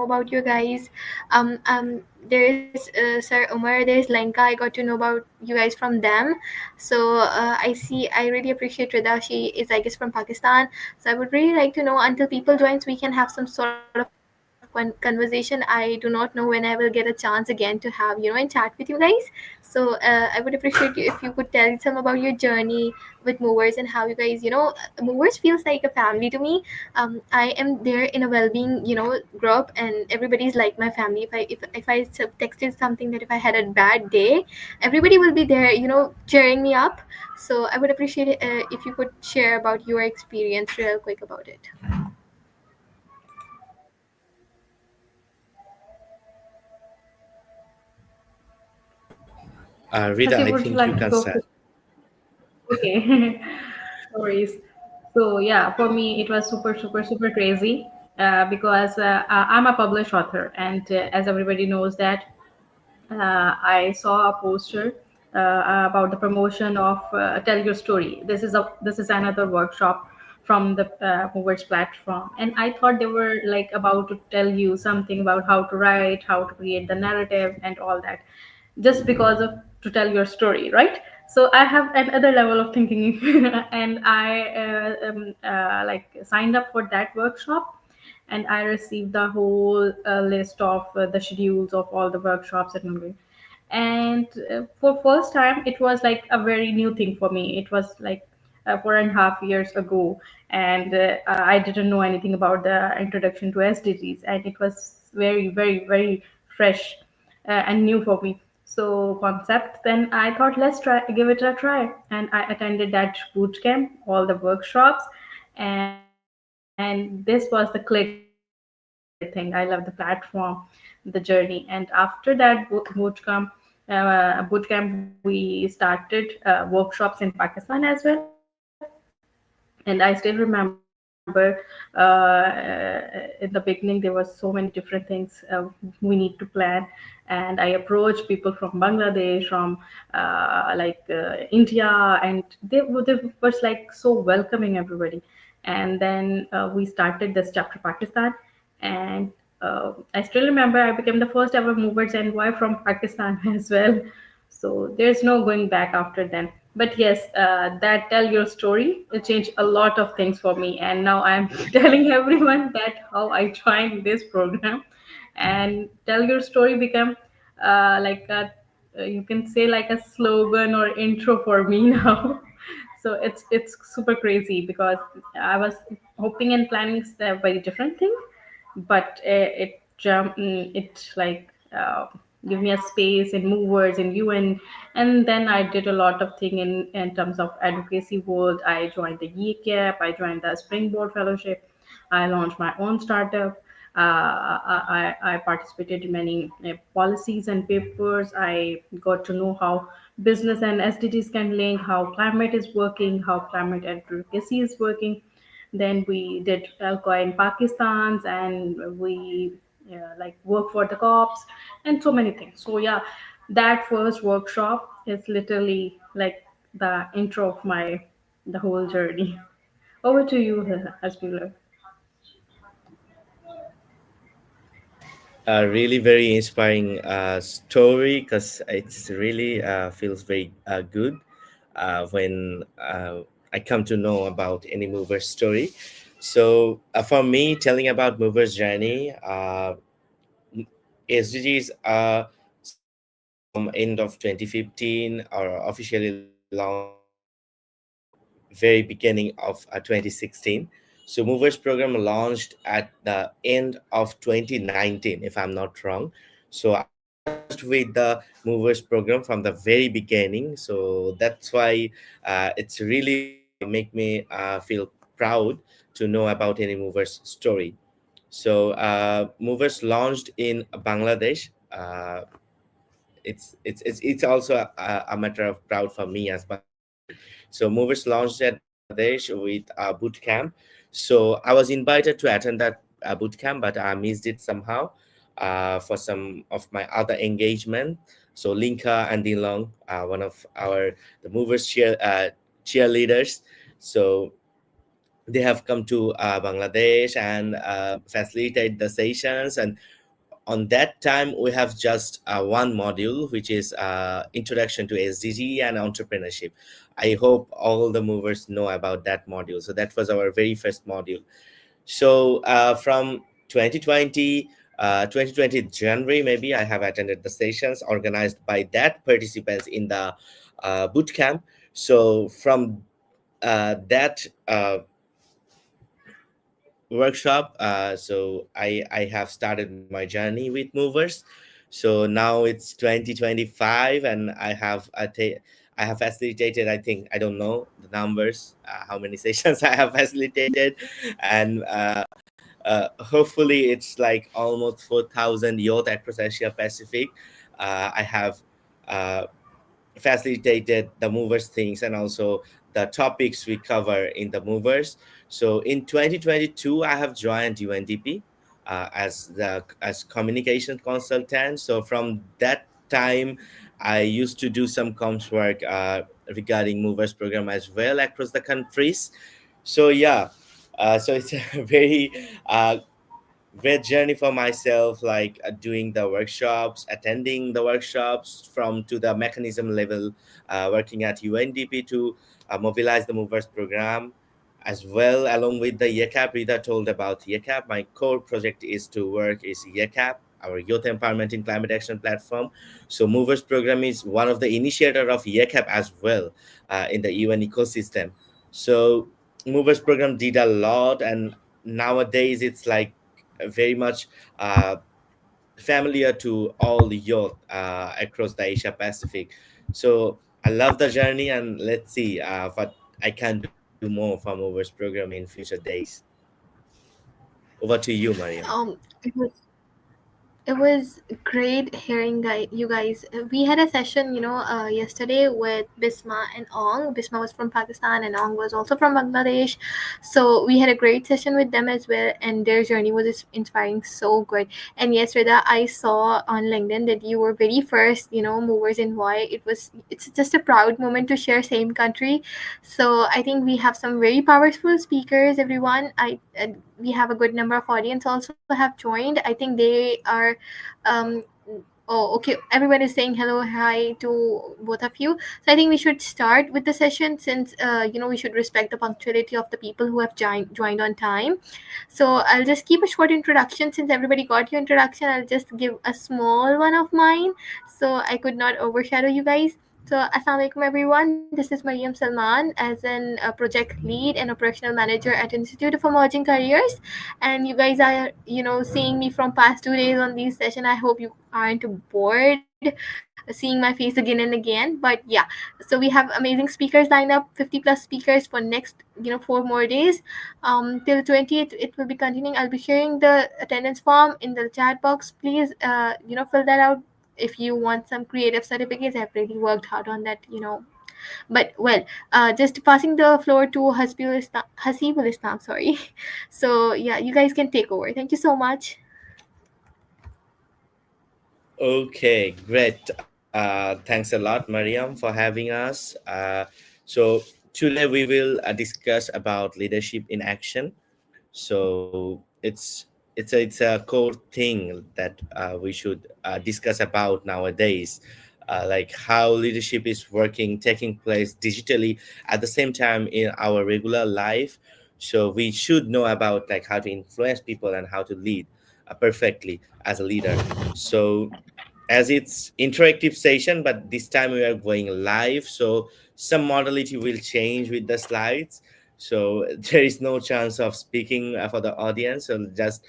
know about you guys. There is Sir Umar, there is Lenka. I got to know about you guys from them. So I really appreciate Rida. She is, I guess, from Pakistan. So I would really like to know, until people joins, we can have some sort of conversation. I do not know when I will get a chance again to have, and chat with you guys. So I would appreciate you if you could tell some about your journey with movers and how you guys, movers feels like a family to me. I am there in a well-being, group, and everybody's like my family. If I texted something that if I had a bad day, everybody will be there, cheering me up. So I would appreciate it if you could share about your experience real quick about it. Rita, Hasbi, I would you think you like to can go start. first? Okay. No worries. So yeah, for me it was super, super, super crazy because I'm a published author, and as everybody knows that I saw a poster about the promotion of Tell Your Story. This is another workshop from the Movers platform, and I thought they were like about to tell you something about how to write, how to create the narrative, and all that, just because of to tell your story, right? So I have another level of thinking, and I like signed up for that workshop, and I received the whole list of the schedules of all the workshops and everything. And for first time, it was like a very new thing for me. It was like 4.5 years ago, and I didn't know anything about the introduction to SDGs, and it was very, very, very fresh and new for me. So concept. Then I thought, let's try, give it a try, and I attended that boot camp, all the workshops, and this was the click thing. I love the platform, the journey, and after that boot camp, we started workshops in Pakistan as well. And I still remember in the beginning there was so many different things we need to plan, and I approached people from Bangladesh, from India, and they was like so welcoming everybody. And then we started this chapter Pakistan, and I still remember I became the first ever movers envoy from Pakistan as well. So there's no going back after then. But yes, that tell your story, it changed a lot of things for me, and now I'm telling everyone that how I joined this program. And tell your story become like a, you can say like a slogan or intro for me now. So it's super crazy because I was hoping and planning a very different thing, but it like give me a space in movers in UN. And then I did a lot of thing in terms of advocacy world. I joined the ECAP, I joined the Springboard Fellowship, I launched my own startup. I participated in many policies and papers. I got to know how business and SDGs can link, how climate is working, how climate advocacy is working. Then we did Alcoa in Pakistan, and we like work for the cops and so many things. So yeah, that first workshop is literally like the intro of my the whole journey. Over to you, Hasbullah. A really very inspiring story, because it's really feels very good when I come to know about any mover's story. So for me, telling about mover's journey, SDGs started from end of 2015 or officially launched very beginning of 2016. So Movers program launched at the end of 2019, if I'm not wrong. So I was touched with the Movers program from the very beginning. So that's why it's really make me feel proud to know about any Movers story. So Movers launched in Bangladesh. It's also a matter of proud for me as Bangladeshi. So Movers launched at Bangladesh with a boot camp. So I was invited to attend that boot camp, but I missed it somehow for some of my other engagement. So Linka and Dinlong, one of our the Movers cheerleaders. So they have come to Bangladesh and facilitate the sessions. And on that time we have just one module, which is introduction to SDG and entrepreneurship. I hope all the movers know about that module. So that was our very first module. So from 2020 2020 January, maybe, I have attended the sessions organized by that participants in the boot camp. So from that workshop, so I have started my journey with movers. So now it's 2025, and I have facilitated, I think, I don't know the numbers, how many sessions I have facilitated. And hopefully it's like almost 4,000 youth across Asia Pacific. I have uh, facilitated the movers things, and also the topics we cover in the movers. So in 2022 I have joined UNDP as communication consultant. So from that time I used to do some comms work regarding movers program as well across the countries. So yeah, so it's a very great journey for myself, like doing the workshops, attending the workshops, from to the mechanism level, working at UNDP to mobilize the movers program as well. Along with the YECAP, Rita told about YECAP. My core project is to work is YECAP, our youth empowerment in climate action platform. So movers program is one of the initiator of YECAP as well, in the UN ecosystem. So movers program did a lot, and nowadays it's like very much familiar to all the youth across the Asia Pacific. So I love the journey, and let's see what I can do more from Movers program in future days. Over to you, Mariam. It was great hearing you guys. We had a session, yesterday with Bisma and Ong. Bisma was from Pakistan and Ong was also from Bangladesh. So we had a great session with them as well, and their journey was inspiring, so good. And yes, Rida, I saw on LinkedIn that you were very first, movers in Hawaii. It's just a proud moment to share same country. So I think we have some very powerful speakers, everyone. We have a good number of audience also have joined. I think they are um oh, okay, everyone is saying hello, hi to both of you. So I think we should start with the session, since we should respect the punctuality of the people who have joined on time. So I'll just keep a short introduction. Since everybody got your introduction, I'll just give a small one of mine, so I could not overshadow you guys. So, Assalamualaikum everyone. This is Mariam Salman as an project lead and operational manager at Institute of Emerging Careers. And you guys are, seeing me from past 2 days on these session. I hope you aren't bored seeing my face again and again. But yeah, so we have amazing speakers lined up, 50 plus speakers for next, 4 more days. Till 20th, it will be continuing. I'll be sharing the attendance form in the chat box. Please, fill that out if you want some creative certificates. I've really worked hard on that. But well, just passing the floor to Hasibul Islam, sorry. So yeah, you guys can take over. Thank you so much. Okay, great. Thanks a lot, Mariam, for having us. So today we will discuss about leadership in action. So it's a core thing that we should discuss about nowadays, like how leadership is working, taking place digitally at the same time in our regular life. So we should know about like how to influence people and how to lead perfectly as a leader. So as it's interactive session, but this time we are going live, so some modality will change with the slides. So there is no chance of speaking for the audience. So just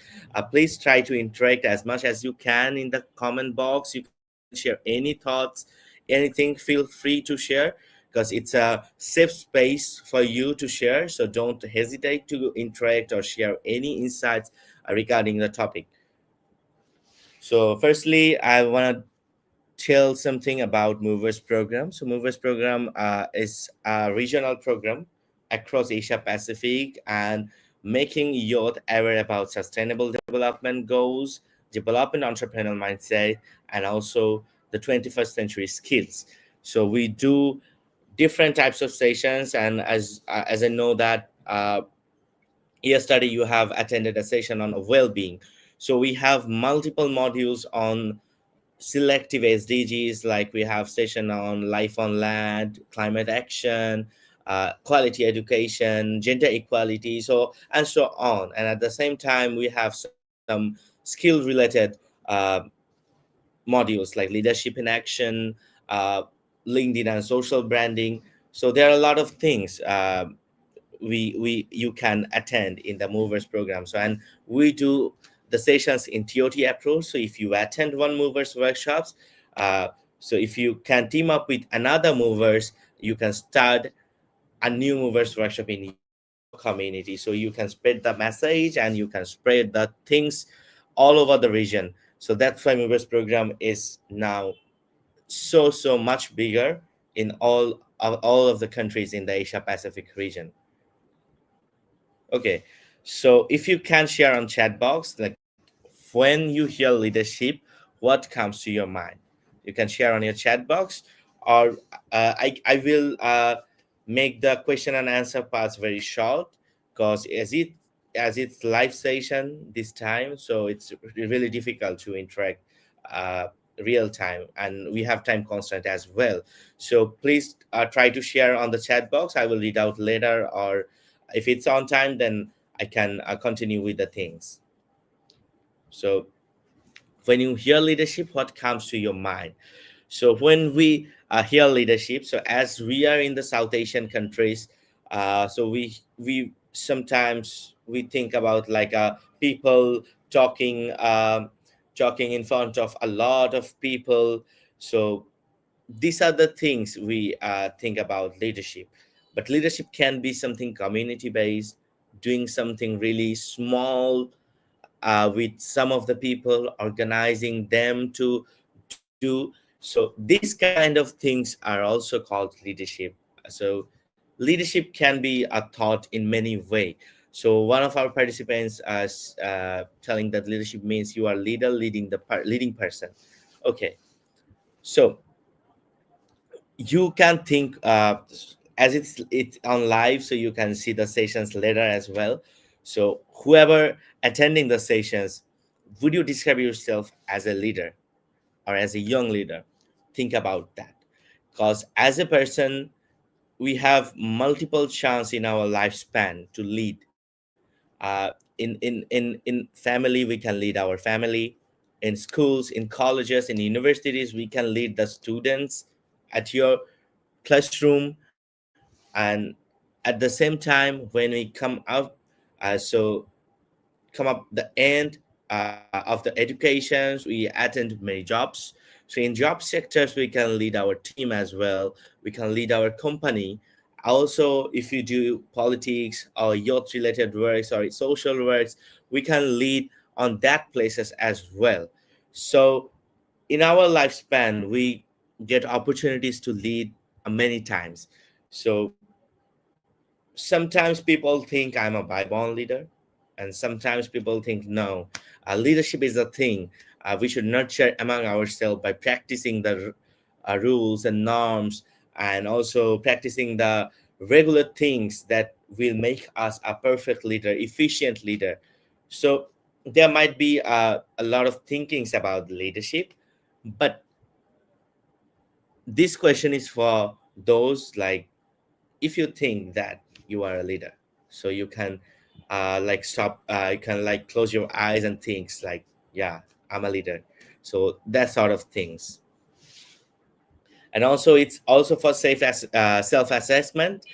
please try to interact as much as you can in the comment box. You can share any thoughts, anything, feel free to share, because it's a safe space for you to share. So don't hesitate to interact or share any insights regarding the topic. So firstly, I want to tell something about Movers program. So Movers program is a regional program across Asia Pacific, and making youth aware about sustainable development goals, developing entrepreneurial mindset, and also the 21st century skills. So we do different types of sessions, and as I know that yesterday you have attended a session on well-being. So we have multiple modules on selective SDGs, like we have session on life on land, climate action, quality education, gender equality, so and so on. And at the same time, we have some skill related uh, modules like leadership in action, uh, LinkedIn and social branding. So there are a lot of things we you can attend in the movers program. So and we do the sessions in TOT approach. So if you attend one movers workshops, uh, so if you can team up with another movers, you can start a new movers workshop in your community. So you can spread the message and you can spread the things all over the region. So that's why movers program is now so much bigger in all of the countries in the Asia Pacific region. Okay, so if you can share on chat box, like when you hear leadership, what comes to your mind? You can share on your chat box, or I will make the question and answer parts very short, because as it's live session this time, so it's really difficult to interact uh, real time, and we have time constraint as well. So please try to share on the chat box. I will read out later, or if it's on time, then I can continue with the things. So when you hear leadership, what comes to your mind? So when we hear leadership, so as we are in the South Asian countries, so we sometimes we think about like people talking talking in front of a lot of people. So these are the things we think about leadership. But leadership can be something community based, doing something really small with some of the people, organizing them to do. So these kind of things are also called leadership. So leadership can be a thought in many ways. So one of our participants is telling that leadership means you are leader leading the leading person. Okay, so you can think as it's on live, so you can see the sessions later as well. So whoever attending the sessions, would you describe yourself as a leader or as a young leader? Think about that, because as a person, we have multiple chance in our lifespan to lead. In family, we can lead our family. In schools, in colleges, in universities, we can lead the students at your classroom. And at the same time, when we come out, so come up the end of the educations, we attend many jobs. So in job sectors, we can lead our team as well. We can lead our company. Also, if you do politics or youth related works or social works, we can lead on that places as well. So in our lifespan, we get opportunities to lead many times. So sometimes people think I'm a byborn leader, and sometimes people think no, leadership is a thing we should nurture among ourselves by practicing the rules and norms, and also practicing the regular things that will make us a perfect leader, efficient leader. So there might be a lot of thinkings about leadership, but this question is for those like, if you think that you are a leader, so you can like stop you can like close your eyes and think like, yeah, I'm a leader. So that sort of things. And also it's also for self-assessment,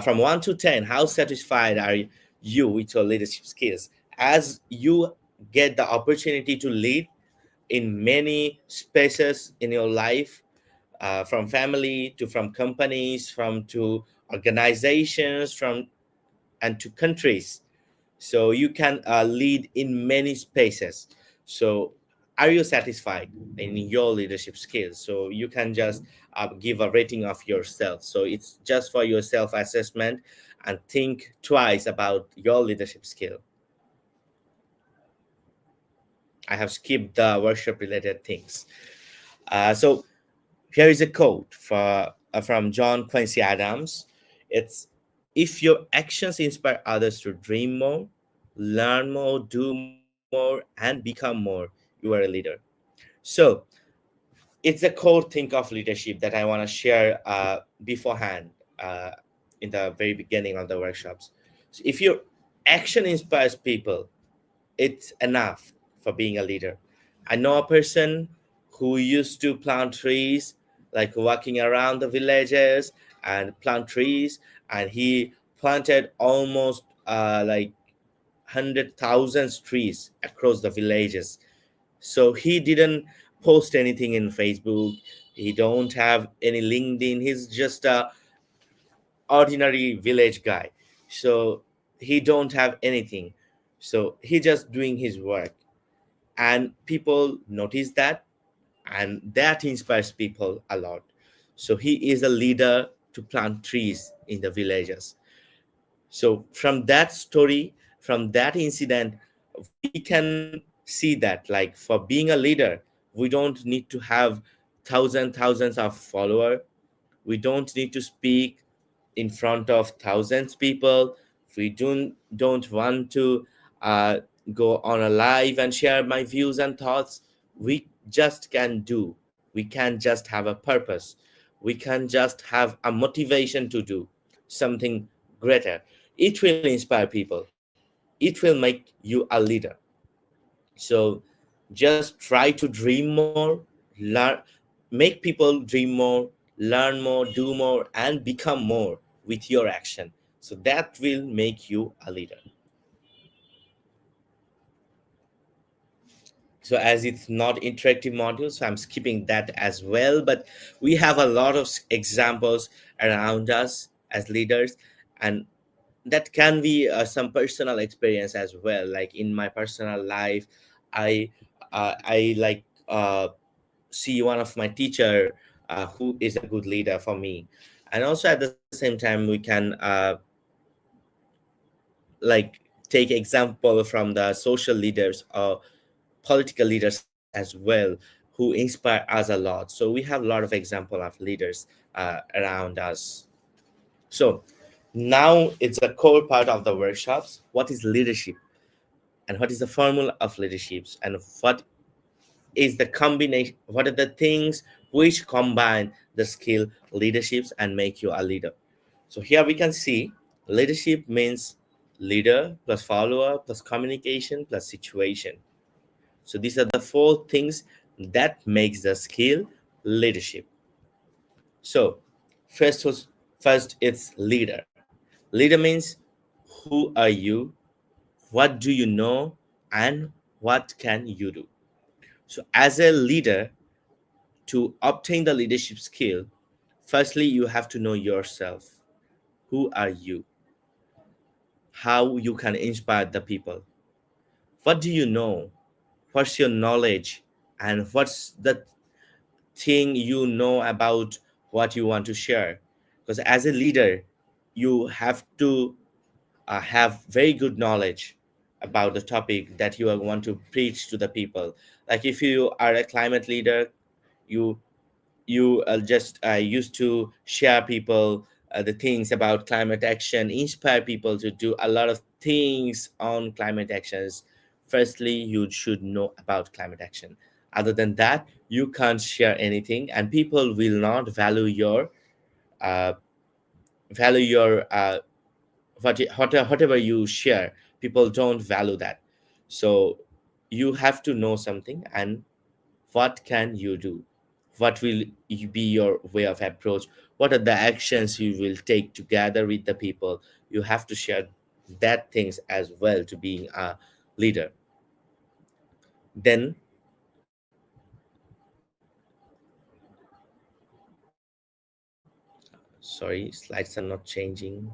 from 1 to 10, how satisfied are you with your leadership skills? As you get the opportunity to lead in many spaces in your life, from family to from companies, from to organizations, from and to countries. So you can lead in many spaces. So are you satisfied in your leadership skills? So you can just give a rating of yourself. So it's just for your self assessment, and think twice about your leadership skill. I have skipped the workshop related things. So here is a quote from John Quincy Adams. It's, if your actions inspire others to dream more, learn more, do more, and become more, you are a leader. So it's a core thing of leadership that I want to share beforehand, uh, in the very beginning of the workshops. So if your action inspires people, it's enough for being a leader. I know a person who used to plant trees, like walking around the villages and plant trees, and he planted almost like 100,000 trees across the villages. So he didn't post anything in Facebook. He don't have any LinkedIn. He's just a ordinary village guy. So he don't have anything. So he just doing his work, and people notice that, and that inspires people a lot. So he is a leader to plant trees in the villages. So from that story, from that incident, we can see that, like, for being a leader, we don't need to have thousands of followers. We don't need to speak in front of thousands people. We don't want to uh, go on a live and share my views and thoughts. We just can do. We can just have a purpose. We can just have a motivation to do something greater. It will inspire people. It will make you a leader. So just try to dream more, learn, make people dream more, learn more, do more, and become more with your action. So that will make you a leader. So as it's not interactive module, so I'm skipping that as well. But we have a lot of examples around us as leaders, and that can be some personal experience as well. Like in my personal life, I I like see one of my teacher who is a good leader for me, and also at the same time we can like take example from the social leaders or political leaders as well, who inspire us a lot. So we have a lot of example of leaders around us. So now it's a core part of the workshops. What is leadership, and what is the formula of leaderships, and what is the combination, what are the things which combine the skill leaderships and make you a leader. So here we can see leadership means leader plus follower plus communication plus situation. So these are the four things that makes the skill leadership. So first it's leader. Leader means who are you, what do you know, and what can you do. So as a leader, to obtain the leadership skill, firstly you have to know yourself. Who are you? How you can inspire the people? What do you know? What's your knowledge? And what's the thing you know about what you want to share? Because as a leader, you have to have very good knowledge about the topic that you want to preach to the people. Like if you are a climate leader, you just used to share people the things about climate action, inspire people to do a lot of things on climate actions. Firstly you should know about climate action. Other than that, you can't share anything, and people will not value your uh, value your whatever you share. People don't value that. So you have to know something, and what can you do, what will be your way of approach, what are the actions you will take together with the people. You have to share that things as well to being a leader. Then sorry, slides are not changing.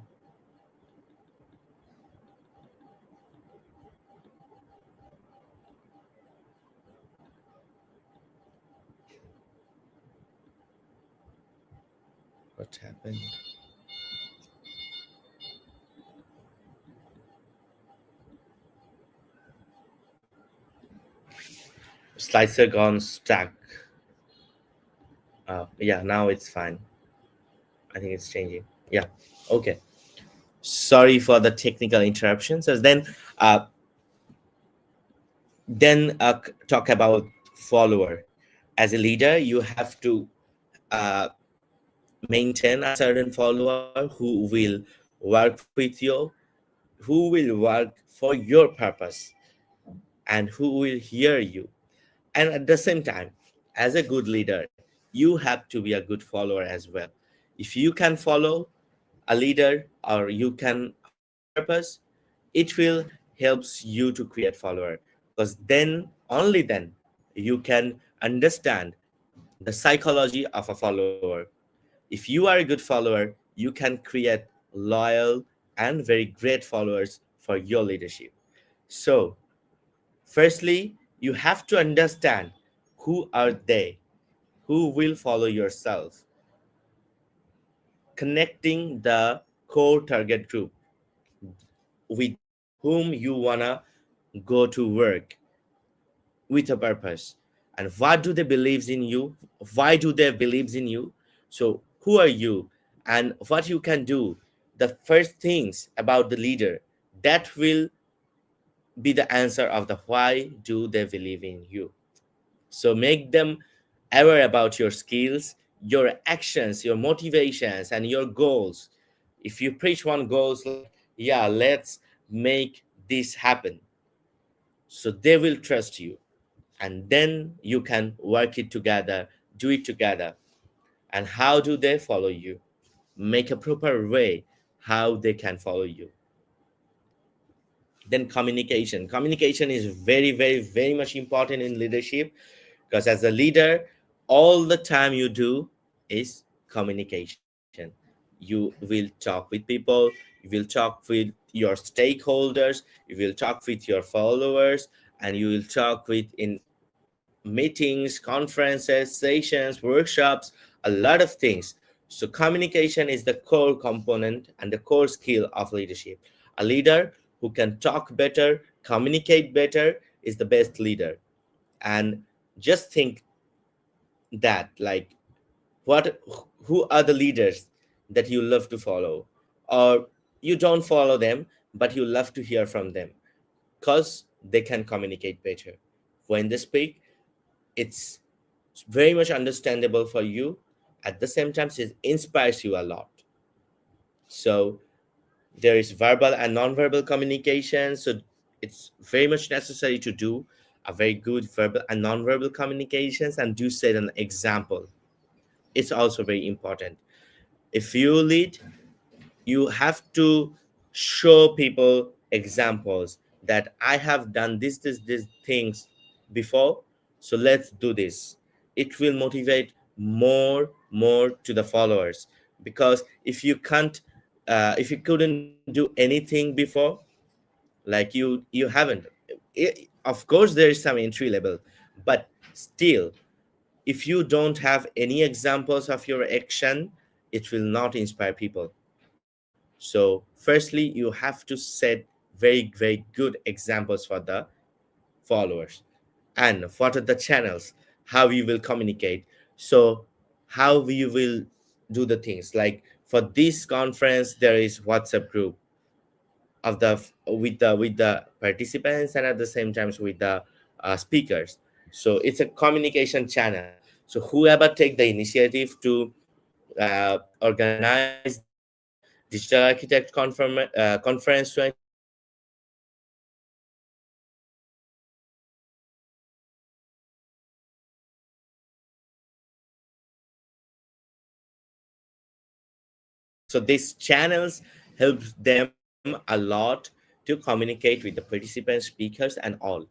What happened? Slides are gone stuck. Yeah, now it's fine. I think it's changing. Yeah. Okay, sorry for the technical interruptions. So then Then talk about follower. As a leader, you have to uh, maintain a certain follower who will work with you, who will work for your purpose, and who will hear you. And at the same time, as a good leader, you have to be a good follower as well. If you can follow a leader or you can follow a purpose, it will helps you to create follower, because then only then you can understand the psychology of a follower. If you are a good follower, you can create loyal and very great followers for your leadership. So firstly, you have to understand who are they, who will follow yourself, connecting the core target group with whom you wanna go to work with a purpose, and what do they believes in you, why do they believes in you. So who are you and what you can do, the first things about the leader, that will be the answer of the why do they believe in you. So make them aware about your skills, your actions, your motivations, and your goals. If you preach one goals like, yeah, let's make this happen, so they will trust you, and then you can work it together, do it together. And how do they follow you? Make a proper way how they can follow you. Then communication is very, very, very much important in leadership, because as a leader, all the time you do is communication. You will talk with people, you will talk with your stakeholders, you will talk with your followers, and you will talk with in meetings, conferences, sessions, workshops, a lot of things. So communication is the core component and the core skill of leadership. A leader who can talk better, communicate better, is the best leader. And just think that, like, what who are the leaders that you love to follow, or you don't follow them but you love to hear from them, because they can communicate better when they speak. It's very much understandable for you. At the same time, it inspires you a lot. So there is verbal and non-verbal communication. So it's very much necessary to do a very good verbal and non-verbal communications, and do set an example. It's also very important. If you lead, you have to show people examples that I have done this things before, so let's do this. It will motivate more to the followers, because if you can't if you couldn't do anything before, like you haven't of course there is some entry level, but still, if you don't have any examples of your action, it will not inspire people. So firstly, you have to set very good examples for the followers. And what are the channels, how you will communicate. So how you will do the things, like for this conference there is WhatsApp group of the with the participants, and at the same time with the speakers. So it's a communication channel. So whoever take the initiative to organize the digital architect conference 2026, so this channels helps them a lot to communicate with the participants and also with the so these channels helps them a lot to communicate with the participants, speakers, and all,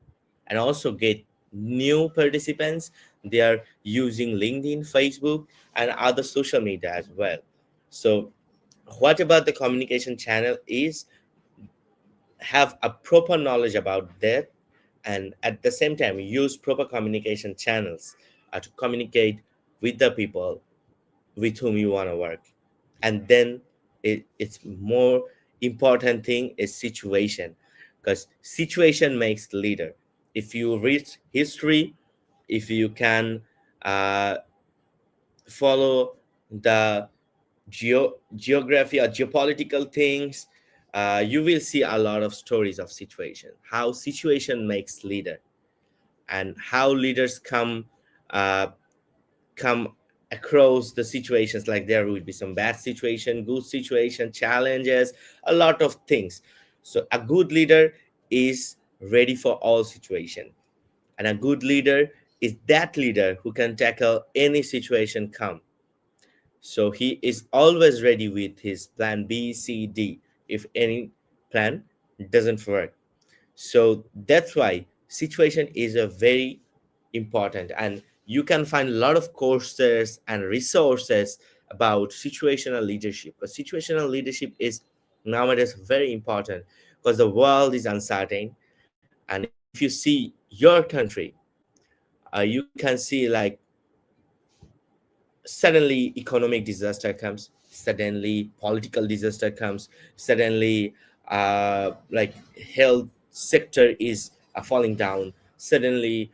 and also get new participants. They are using LinkedIn, Facebook, and other social media as well. So what about the communication channel is have a proper knowledge about that, and at the same time use proper communication channels to communicate with the people with whom you want to work. And then it's more important thing is situation, because situation makes leader. If you read history, if you can uh, follow the geography or geopolitical things, you will see a lot of stories of situation, how situation makes leader. and how leaders uh, come across the situations. Like there will be some bad situation, good situation, challenges, a lot of things. So a good leader is ready for all situation, and a good leader is that leader who can tackle any situation come. So he is always ready with his plan B, C, D if any plan doesn't work. So that's why situation is a very important, and you can find a lot of courses and resources about situational leadership, because situational leadership is nowadays very important, because the world is uncertain. And if you see your country, you can see like suddenly economic disaster comes, suddenly political disaster comes, suddenly like health sector is falling down, suddenly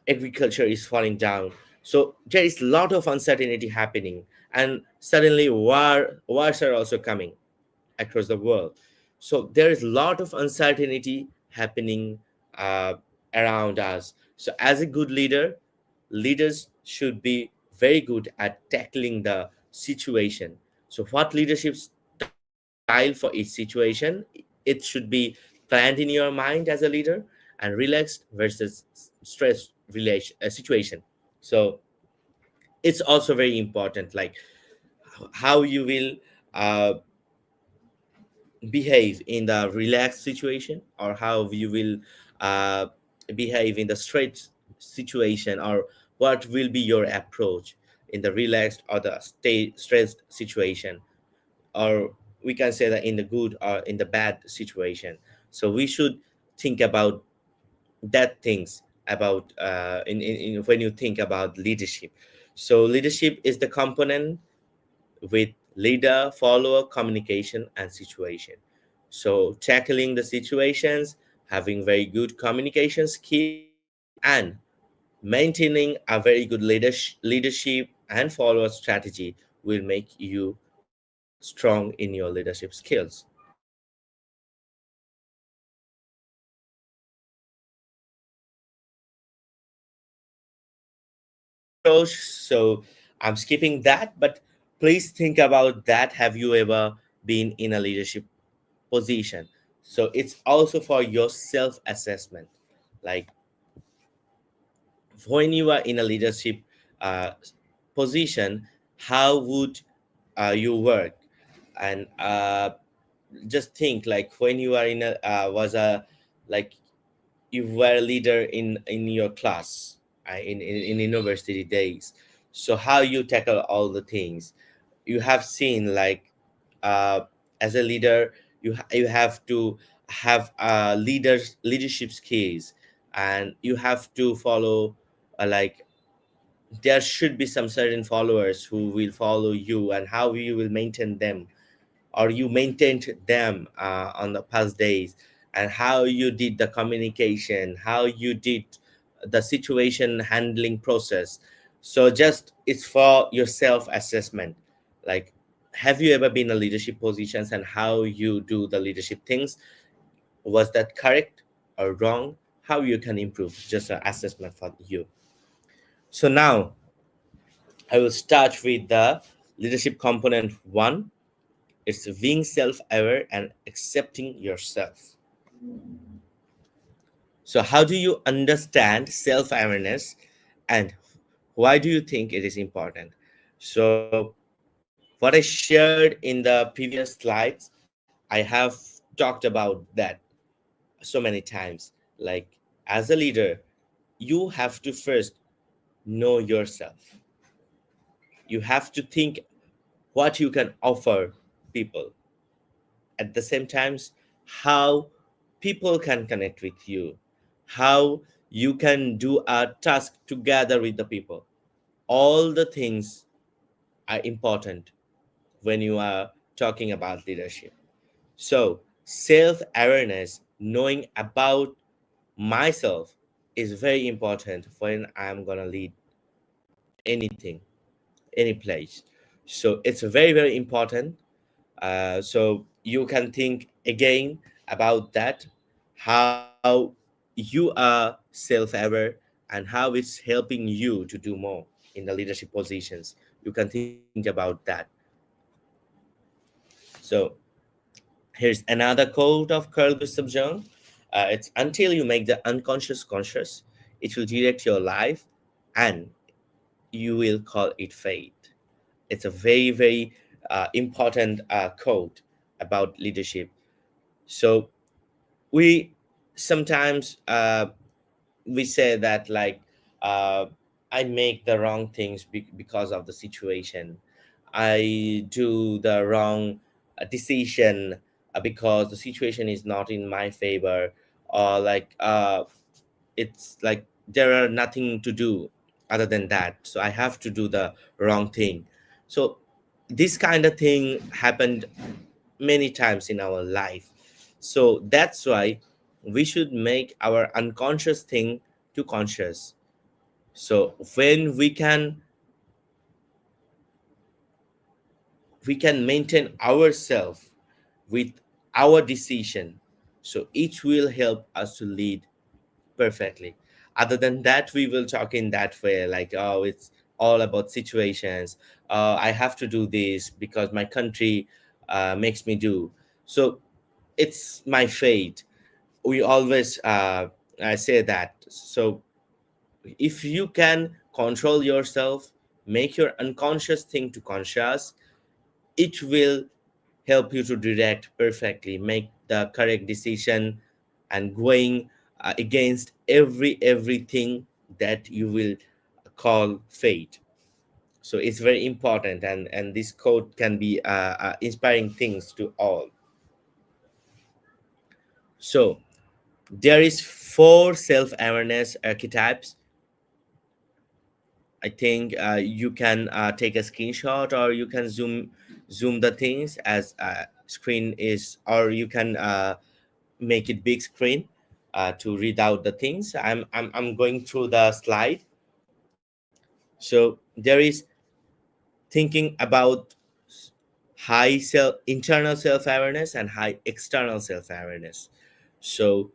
agriculture is falling down. So there is a lot of uncertainty happening, and suddenly wars are also coming across the world. So there is a lot of uncertainty happening uh, around us. So as a good leader, leaders should be very good at tackling the situation. So what leadership style for each situation, it should be planned in your mind as a leader, and relaxed versus stress situation. So it's also very important, like how you will uh, behave in the relaxed situation, or how you will uh, behave in the straight situation, or what will be your approach in the relaxed or the stressed situation, or we can say that in the good or in the bad situation. So we should think about that things about in when you think about leadership. So leadership is the component with leader, follower, communication, and situation. So tackling the situations, having very good communication skills, and maintaining a very good leadership and follower strategy will make you strong in your leadership skills. So that's my approach. So I'm skipping that, but please think about that. Have you ever been in a leadership position? So it's also for your self assessment. Like when you are in a leadership uh, position, how would you work? And just think like when you are in a was a like you were a leader in your class in university days. So how you tackle all the things you have seen, like uh, as a leader, you have to have leadership skills, and you have to follow like there should be some certain followers who will follow you, and how you will maintain them, or you maintained them on the past days, and how you did the communication, how you did the situation handling process. So just it's for your self assessment, like have you ever been in leadership positions, and how you do the leadership things, was that correct or wrong, how you can improve, just an assessment for you. So now I will start with the leadership component one. It's being self aware and accepting yourself. So, how do you understand self awareness, and why do you think it is important? So, what I shared in the previous slides, I have talked about that so many times. Like, as a leader, you have to first know yourself. You have to think what you can offer people, at the same times how people can connect with you, how you can do a task together with the people. All the things are important when you are talking about leadership. So self awareness, knowing about myself, is very important when I'm gonna lead anything, any place. So it's very very important. So you can think again about that, how you are self-aware, and how it's helping you to do more in the leadership positions. You can think about that. So here's another quote of Carl Gustav Jung. It's until you make the unconscious conscious, it will direct your life, and you will call it fate. It's a very, very important quote about leadership. So we sometimes we say that, like, uh, I make the wrong things because of the situation. I do the wrong decision because the situation is not in my favor, or like it's like there are nothing to do other than that, so I have to do the wrong thing. So this kind of thing happened many times in our life. So that's why we should make our unconscious thing to conscious. So when we can maintain ourselves with our decision, so it will help us to lead perfectly. Other than that, we will talk in that way, like, oh, it's all about situations. I have to do this because my country makes me do. So it's my fate. We always I say that. So if you can control yourself, make your unconscious thing to conscious, it will help you to direct perfectly, make the correct decision, and going against everything that you will call fate. So it's very important, and this quote can be inspiring things to all. So there is four self-awareness archetypes. I think you can take a screenshot, or you can zoom the things as screen is, or you can make it big screen to read out the things. I'm going through the slide. So there is thinking about high internal self awareness and high external self awareness. So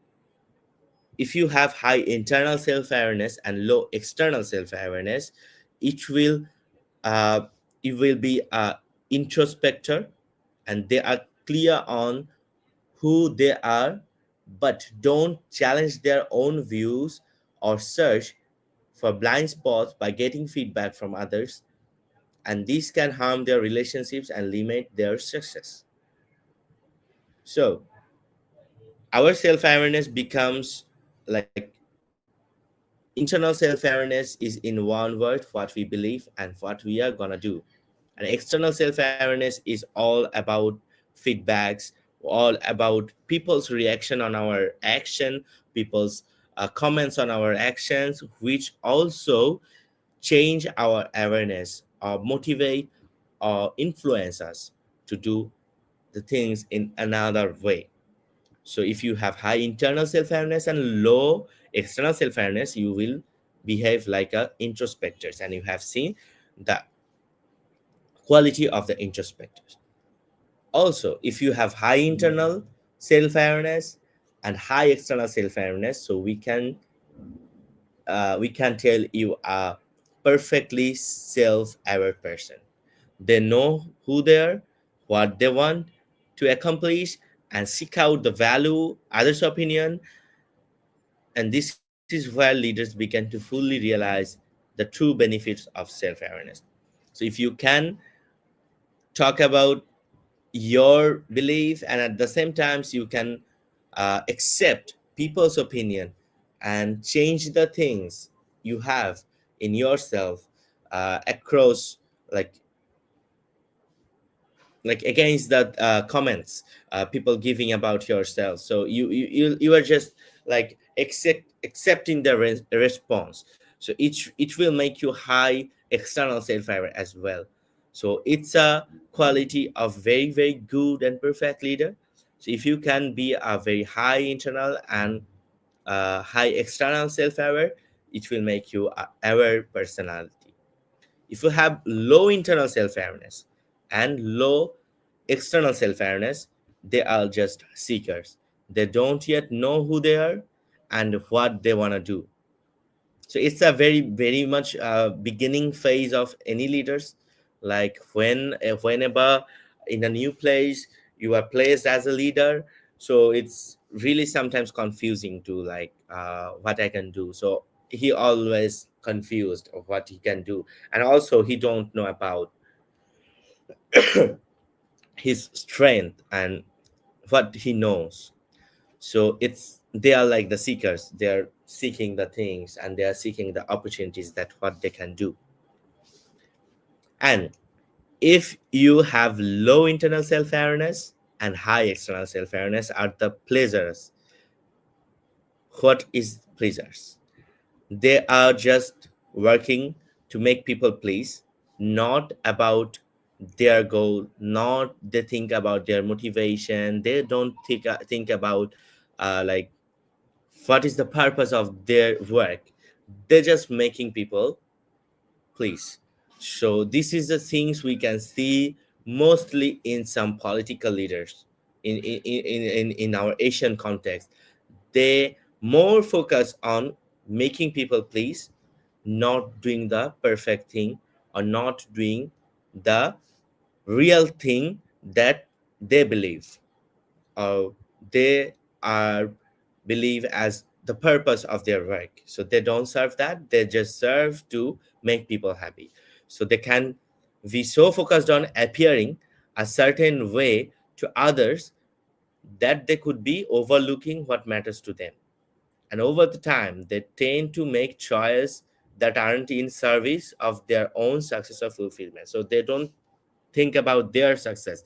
if you have high internal self awareness and low external self awareness, it will uh, it will be a introspector, and they are clear on who they are, but don't challenge their own views or search for blind spots by getting feedback from others, and this can harm their relationships and limit their success. So our self-awareness becomes like, internal self-awareness is in one word, what we believe and what we are gonna do. And external self-awareness is all about feedbacks, all about people's reaction on our action, people's comments on our actions, which also change our awareness or motivate or influence us to do the things in another way. So if you have high internal self-awareness and low external self-awareness, you will behave like a introspectors, and you have seen the quality of the introspectors. Also, if you have high internal self-awareness and high external self-awareness, so we can tell you are perfectly self-aware person. They know who they are, what they want to accomplish, and seek out the value others opinion. And this is where leaders begin to fully realize the true benefits of self-awareness. So if you can talk about your belief, and at the same times you can accept people's opinion and change the things you have in yourself across, like against the comments people giving about yourself. So you are just like accepting the response. So it will make you high external self-aware as well. So it's a quality of very, very good and perfect leader. So if you can be a very high internal and high external self-aware, it will make you a aware personality. If you have low internal self-awareness and low external self-awareness, they are just seekers. They don't yet know who they are, and what they want to do. So it's a very much beginning phase of any leaders. Like whenever in a new place you are placed as a leader, so it's really sometimes confusing to like what I can do. So he always confused of what he can do, and also he don't know about his strength and what he knows. So it's they are like the seekers, they're seeking the things and they are seeking the opportunities that what they can do. And if you have low internal self-awareness and high external self-awareness are the pleasures. What is pleasures? They are just working to make people please, not about their goal, not they think about their motivation, they don't think about like what is the purpose of their work. They're just making people please. So this is the things we can see mostly in some political leaders in our Asian context. They more focus on making people please, not doing the perfect thing or not doing the real thing that they believe or they are believe as the purpose of their work. So they don't serve that, they just serve to make people happy. So they can be so focused on appearing a certain way to others that they could be overlooking what matters to them. And over the time they tend to make choices that aren't in service of their own success or fulfillment. So they don't think about their success,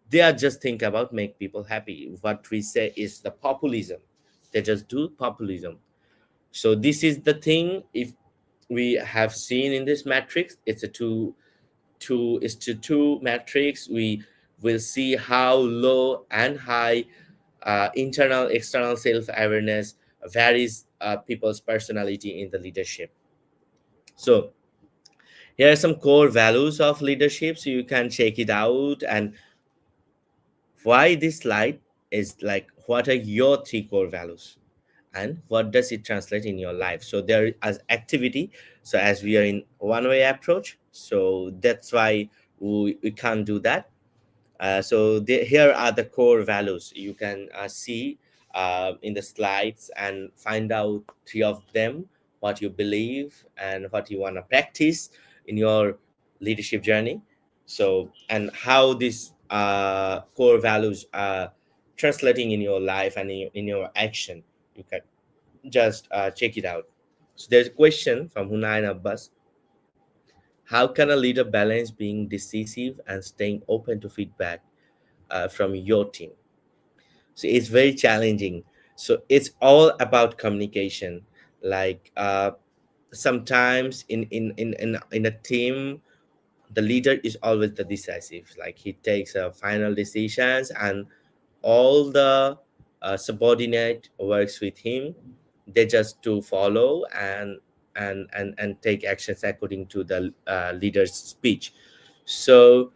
they are just think about make people happy. What we say is the populism, they just do populism. So this is the thing. If we have seen in this matrix, it's a two is to two matrix. We will see how low and high internal external self-awareness varies people's personality in the leadership. So here are some core values of leadership, so you can check it out. And why this slide is like, what are your three core values and what does it translate in your life? So there as activity, so as we are in one way approach, so that's why we can't do that. Here are the core values. You can see in the slides and find out three of them, what you believe and what you want to practice in your leadership journey. So, and how these core values are translating in your life and in your action. You can just check it out. So, there's a question from Hunayn Abbas. How can a leader balance being decisive and staying open to feedback from your team? So it's very challenging. So it's all about communication. Like sometimes in a team, the leader is always the decisive. Like he takes final decisions, and all the subordinate works with him. They just to follow and take actions according to the leader's speech. So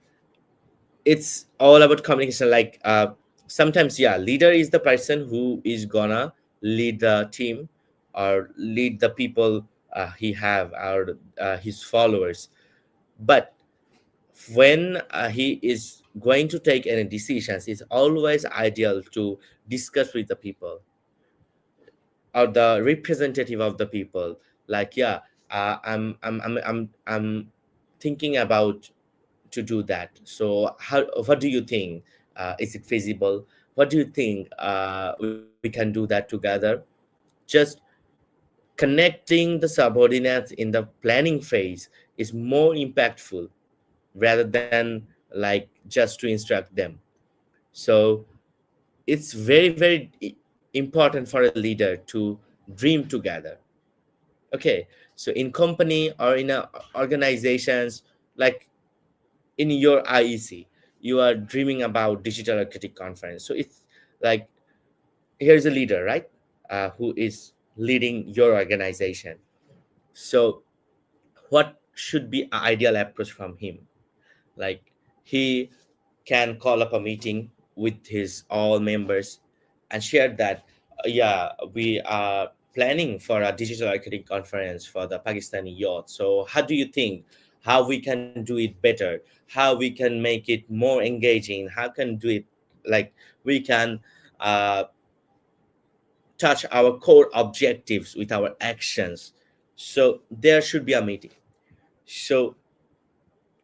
it's all about communication. Like sometimes, yeah, leader is the person who is gonna lead the team or lead the people he have or his followers. But when he is going to take any decisions, it's always ideal to discuss with the people or the representative of the people. Like, yeah, I'm thinking about to do that. So how, what do you think? Is it feasible? What do you think we can do that together? Just connecting the subordinates in the planning phase is more impactful rather than like just to instruct them. So it's very important for a leader to dream together. Okay, so in company or in organizations, like in your IEC, you are dreaming about digital architect conference. So it's like, here's a leader, right? Who is leading your organization. So what should be an ideal approach from him? Like he can call up a meeting with his all members and share that. yeah, we are planning for a digital marketing conference for the Pakistani youth. So how do you think how we can do it better, how we can make it more engaging, how can do it like we can uh, touch our core objectives with our actions? So there should be a meeting. So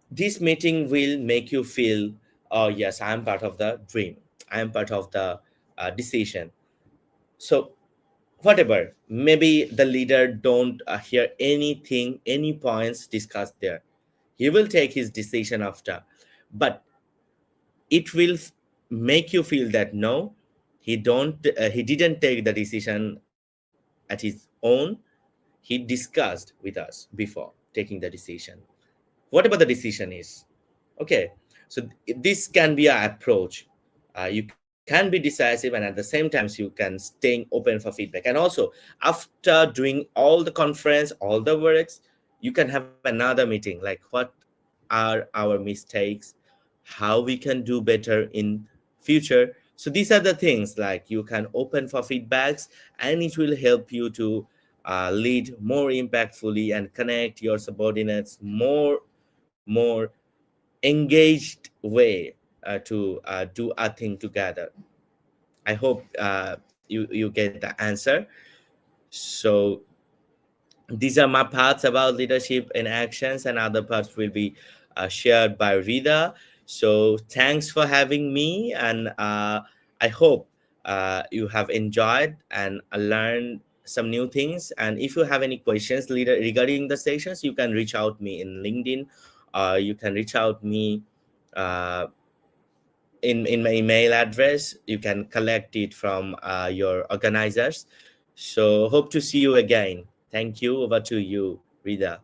this meeting will make you feel, oh yes, I am part of the dream, I am part of the decision. So whatever, maybe the leader don't hear anything, any points discussed there, he will take his decision after. But it will make you feel that no, he didn't take the decision at his own, he discussed with us before taking the decision, whatever the decision is. Okay, so this can be our approach. You can be decisive, and at the same time you can staying open for feedback. And also, after doing all the conference, all the works, you can have another meeting like what are our mistakes, how we can do better in future. So these are the things like you can open for feedbacks, and it will help you to lead more impactfully and connect your subordinates more engaged way to do a thing together. I hope you get the answer. So these are my parts about leadership in actions, and other parts will be shared by Rida. So thanks for having me, and I hope you have enjoyed and learned some new things. And if you have any questions regarding the sessions, you can reach out me in LinkedIn, you can reach out me uh, in my email address. You can collect it from your organizers. So hope to see you again. Thank you. Over to you, Rida.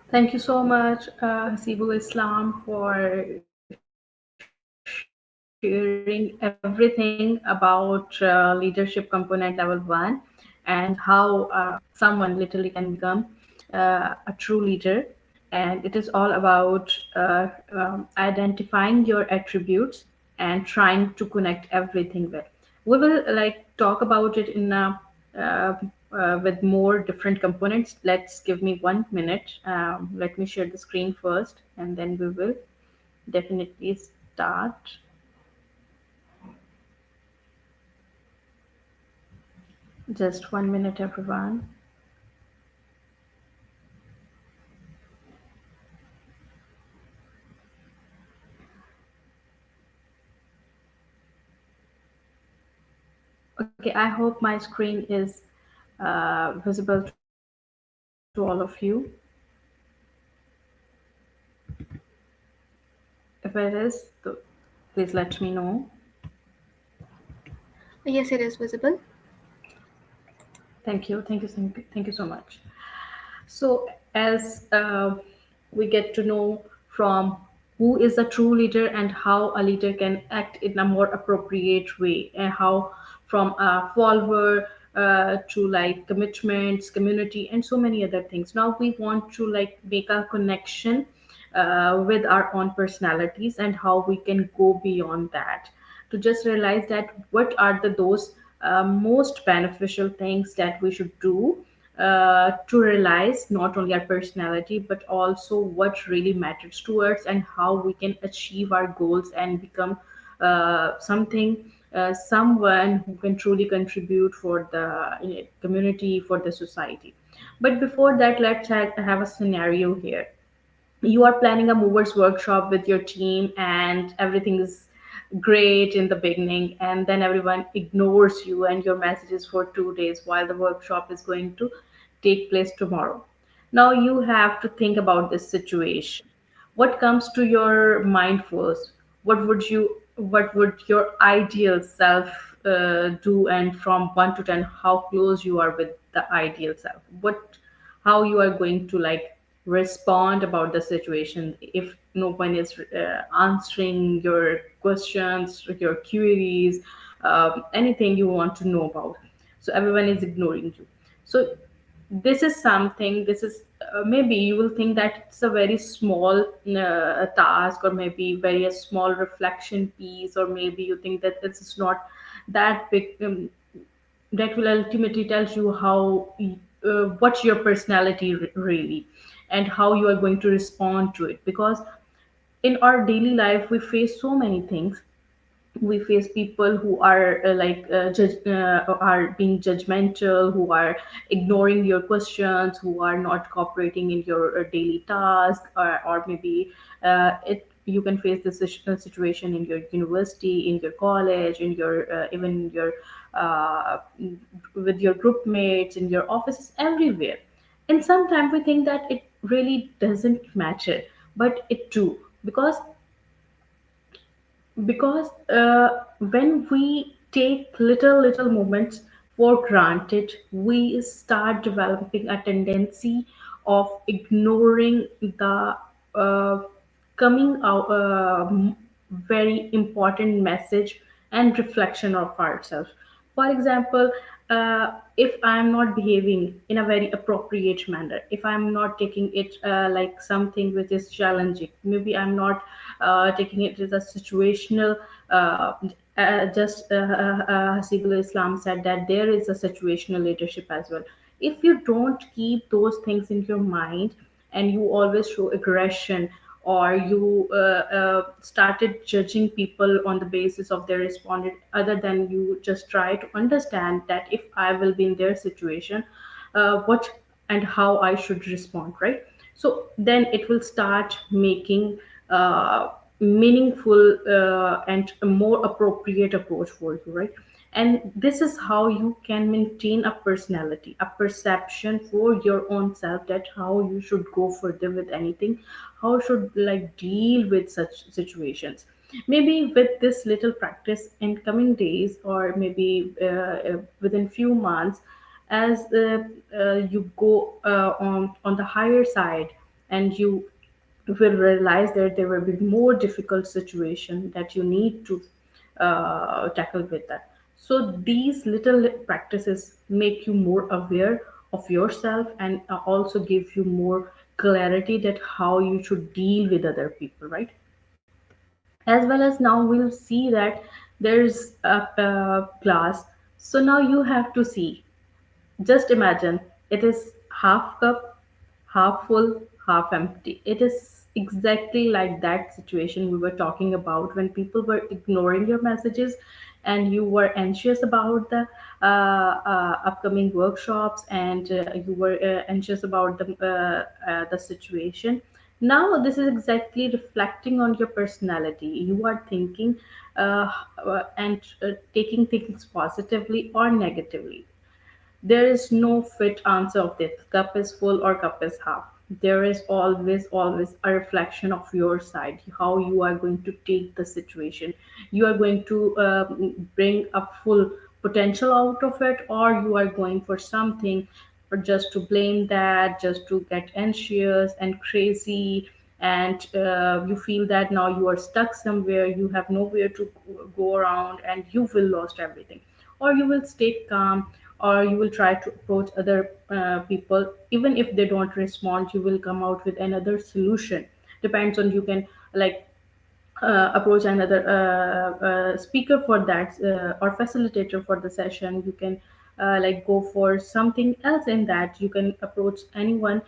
Thank you so much, Hasibul Islam, for sharing everything about leadership component level one, and how someone literally can become a true leader. And it is all about identifying your attributes and trying to connect everything with. We will like talk about it in uh, with more different components. Let's give me 1 minute. Let me share the screen first, and then we will definitely start. Just 1 minute, everyone. Okay, I hope my screen is visible to all of you. If it is, please let me know. Yes, it is visible. Thank you, thank you, thank you so much. So, as we get to know from who is a true leader and how a leader can act in a more appropriate way, and how from a follower to like commitments, community, and so many other things. Now we want to like make a connection with our own personalities and how we can go beyond that to just realize that what are those most beneficial things that we should do to realize not only our personality but also what really matters to us and how we can achieve our goals and become someone who can truly contribute for the community, for the society. But before that, let's have a scenario here. You are planning a movers workshop with your team and everything is great in the beginning, and then everyone ignores you and your messages for 2 days while the workshop is going to take place tomorrow. Now you have to think about this situation. What comes to your mind first? What would your ideal self do, and from 1 to 10 how close you are with the ideal self? How you are going to like respond about the situation if no one is answering your questions, your queries, anything you want to know about. So everyone is ignoring you. So this is something, this is maybe you will think that it's a very small task, or maybe very a small reflection piece, or maybe you think that this is not that big, that will ultimately tells you how what's your personality really, and how you are going to respond to it. Because in our daily life we face so many things. We face people who are are being judgmental, who are ignoring your questions, who are not cooperating in your daily task, or maybe you can face this situation in your university, in your college, in your even in your uh, with your group mates, in your offices, everywhere. And sometimes we think that it really doesn't matter, but it do. Because when we take little moments for granted, we start developing a tendency of ignoring the uh, coming out very important message and reflection of ourselves. For example, if I'm not behaving in a very appropriate manner, if I'm not taking it like something which is challenging, maybe I'm not taking it as a situational. Just Hasibul Islam said that there is a situational leadership as well. If you don't keep those things in your mind, and you always show aggression, or you started judging people on the basis of their responded, other than you just try to understand that if I will be in their situation, what and how I should respond, right? So then it will start making meaningful and a more appropriate approach for you, right? And this is how you can maintain a personality, a perception for your own self, that how you should go further with anything, how should like deal with such situations. Maybe with this little practice in coming days, or maybe within few months, as you go on the higher side, and you will realize that there will be more difficult situation that you need to tackle with that. So these little practices make you more aware of yourself, and also give you more clarity that how you should deal with other people, right? As well as now we'll see that there's a glass. So now you have to see, just imagine, it is half cup, half full, half empty. It is exactly like that situation we were talking about, when people were ignoring your messages, and you were anxious about the upcoming workshops, and you were anxious about the situation. Now this is exactly reflecting on your personality. You are thinking and taking things positively or negatively. There is no fit answer of this. Cup is full or cup is half. There is always a reflection of your side, how you are going to take the situation. You are going to bring a full potential out of it, or you are going for something, or just to blame that, just to get anxious and crazy, and you feel that now you are stuck somewhere, you have nowhere to go around, and you will lost everything. Or you will stay calm, or you will try to approach other people. Even if they don't respond, you will come out with another solution. Depends on, you can like approach another speaker for that, or facilitator for the session. You can like go for something else. In that, you can approach anyone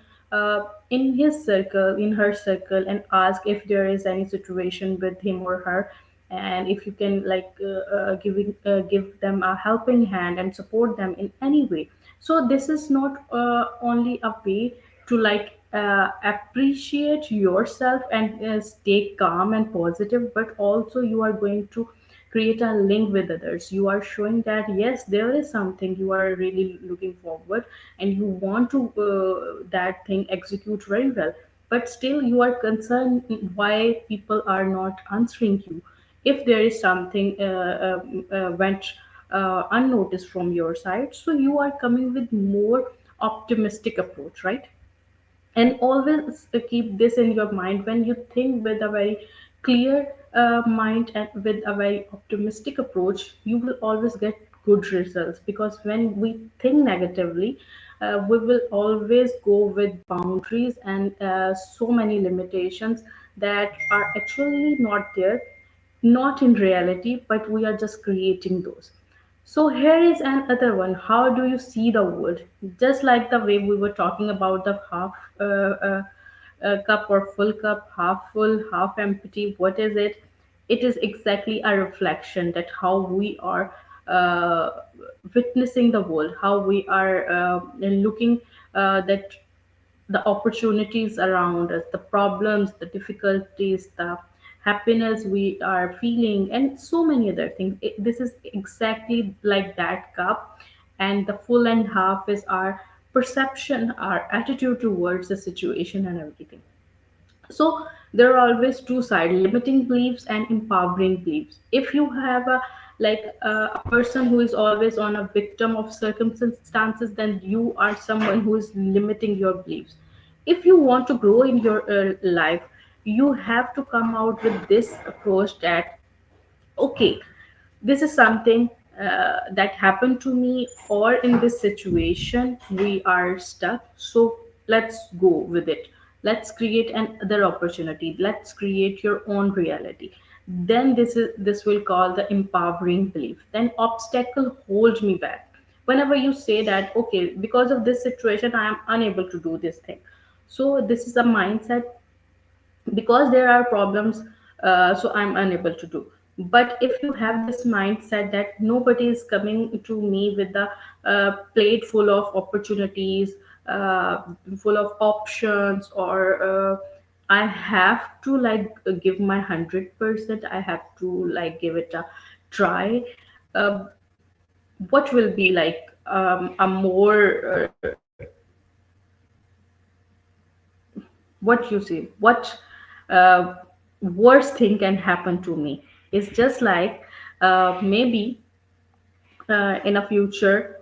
in his circle, in her circle, and ask if there is any situation with him or her, and if you can like give them a helping hand and support them in any way. So this is not only a way to like appreciate yourself and stay calm and positive, but also you are going to create a link with others. You are showing that yes, there is something you are really looking forward, and you want to that thing execute very well, but still you are concerned why people are not answering you. If there is something went unnoticed from your side, so you are coming with more optimistic approach, right? And always keep this in your mind. When you think with a very clear mind and with a very optimistic approach, you will always get good results, because when we think negatively, we will always go with boundaries and so many limitations that are actually not there, not in reality, but we are just creating those. So here is another one. How do you see the world? Just like the way we were talking about the half cup or full cup, half full, half empty. What is it? It is exactly a reflection that how we are uh, witnessing the world, how we are looking that the opportunities around us, the problems, the difficulties, the happiness we are feeling, and so many other things. This is exactly like that cup, and the full and half is our perception, our attitude towards the situation and everything. So there are always two sides, limiting beliefs and empowering beliefs. If you have a a person who is always on a victim of circumstances, then you are someone who is limiting your beliefs. If you want to grow in your life, you have to come out with this approach that okay, this is something that happened to me, or in this situation we are stuck, so let's go with it. Let's create another opportunity, let's create your own reality. Then this will call the empowering belief. Then obstacle hold me back. Whenever you say that okay, because of this situation I am unable to do this thing, so this is a mindset, because there are problems, so I'm unable to do. But if you have this mindset that nobody is coming to me with the plate full of opportunities, full of options, or I have to give my 100%, I have to give it a try. uh, what will be a more what you see, what uh, worst thing can happen to me? It's just maybe in a future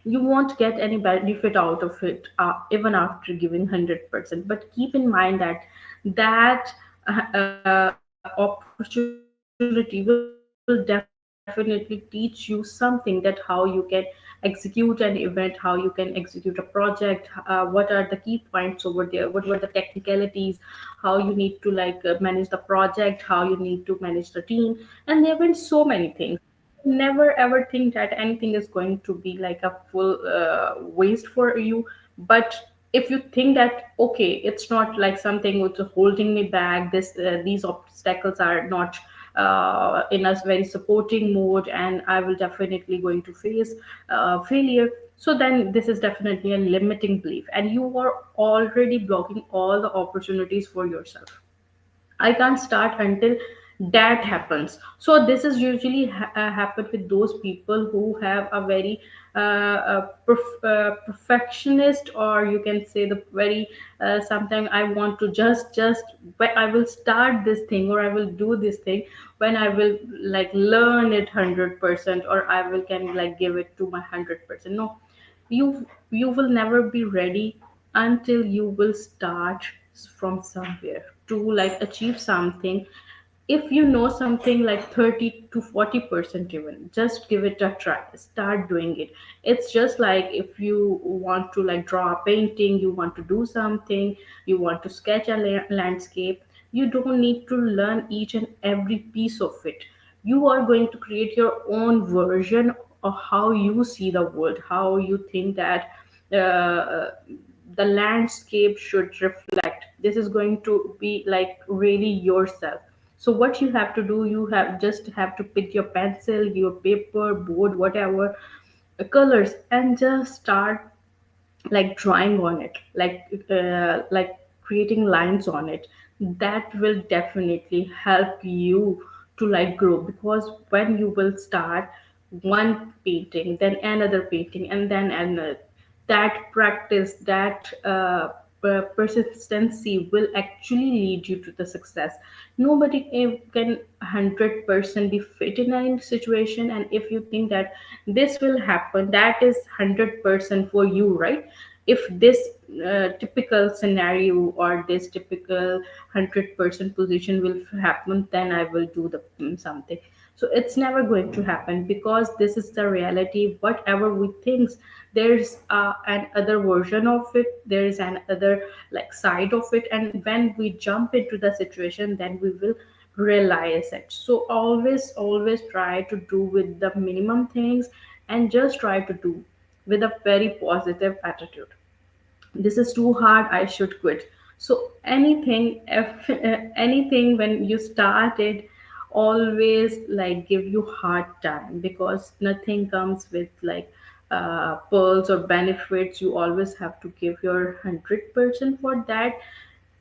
you won't get any benefit out of it even after giving 100%. But keep in mind that opportunity will definitely teach you something, that how you can execute an event, how you can execute a project, what are the key points over there, what were the technicalities, how you need to manage the project, how you need to manage the team. And there have been so many things. Never ever think that anything is going to be like a full waste for you. But if you think that okay, it's not like something which is holding me back, these obstacles are not in a very supporting mode, and I will definitely going to face failure, so then this is definitely a limiting belief, and you are already blocking all the opportunities for yourself. I can't start until that happens. So this is usually happen with those people who have a very perfectionist, or you can say the very sometimes I want to just when I will start this thing, or I will do this thing, when I will learn it 100%, or I will can give it to my 100%. No, you will never be ready until you will start from somewhere to achieve something. If you know something like 30 to 40%, even just give it a try, start doing it. It's just like if you want to draw a painting, you want to do something, you want to sketch a landscape, you don't need to learn each and every piece of it. You are going to create your own version of how you see the world, how you think that uh, the landscape should reflect. This is going to be really yourself. So what you have to do, you have to pick your pencil, your paper, board, whatever colors, and just start drawing on it, creating lines on it. That will definitely help you to grow, because when you will start one painting, then another painting, and then another, that practice, that persistency will actually lead you to the success. Nobody can 100% be fit in any situation, and if you think that this will happen, that is 100% for you, right? If this typical scenario or this typical 100% position will happen, then I will do the something. So it's never going to happen, because this is the reality. Whatever we think, there's an other version of it, there is an other like side of it, and when we jump into the situation, then we will realize it. So always try to do with the minimum things, and just try to do with a very positive attitude. This is too hard, I should quit. So anything, if anything when you start it, always like give you hard time, because nothing comes with like pearls or benefits. You always have to give your 100% for that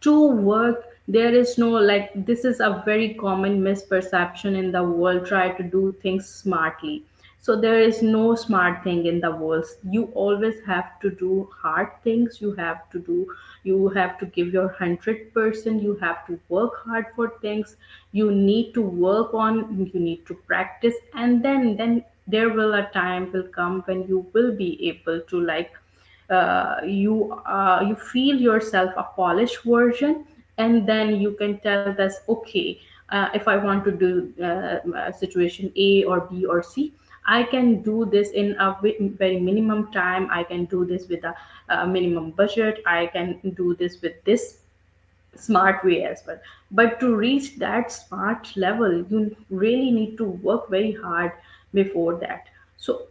to work. There is no like, this is a very common misperception in the world, try to do things smartly. So there is no smart thing in the world. You always have to do hard things. You have to give your 100%. You have to work hard for things. You need to work on, you need to practice, and then there will a time will come when you will be able to like you feel yourself a polished version, and then you can tell us, okay, if I want to do situation A or B or C, I can do this in a very minimum time. I can do this with a minimum budget. I can do this with this smart way as well. But to reach that smart level, you really need to work very hard before that. So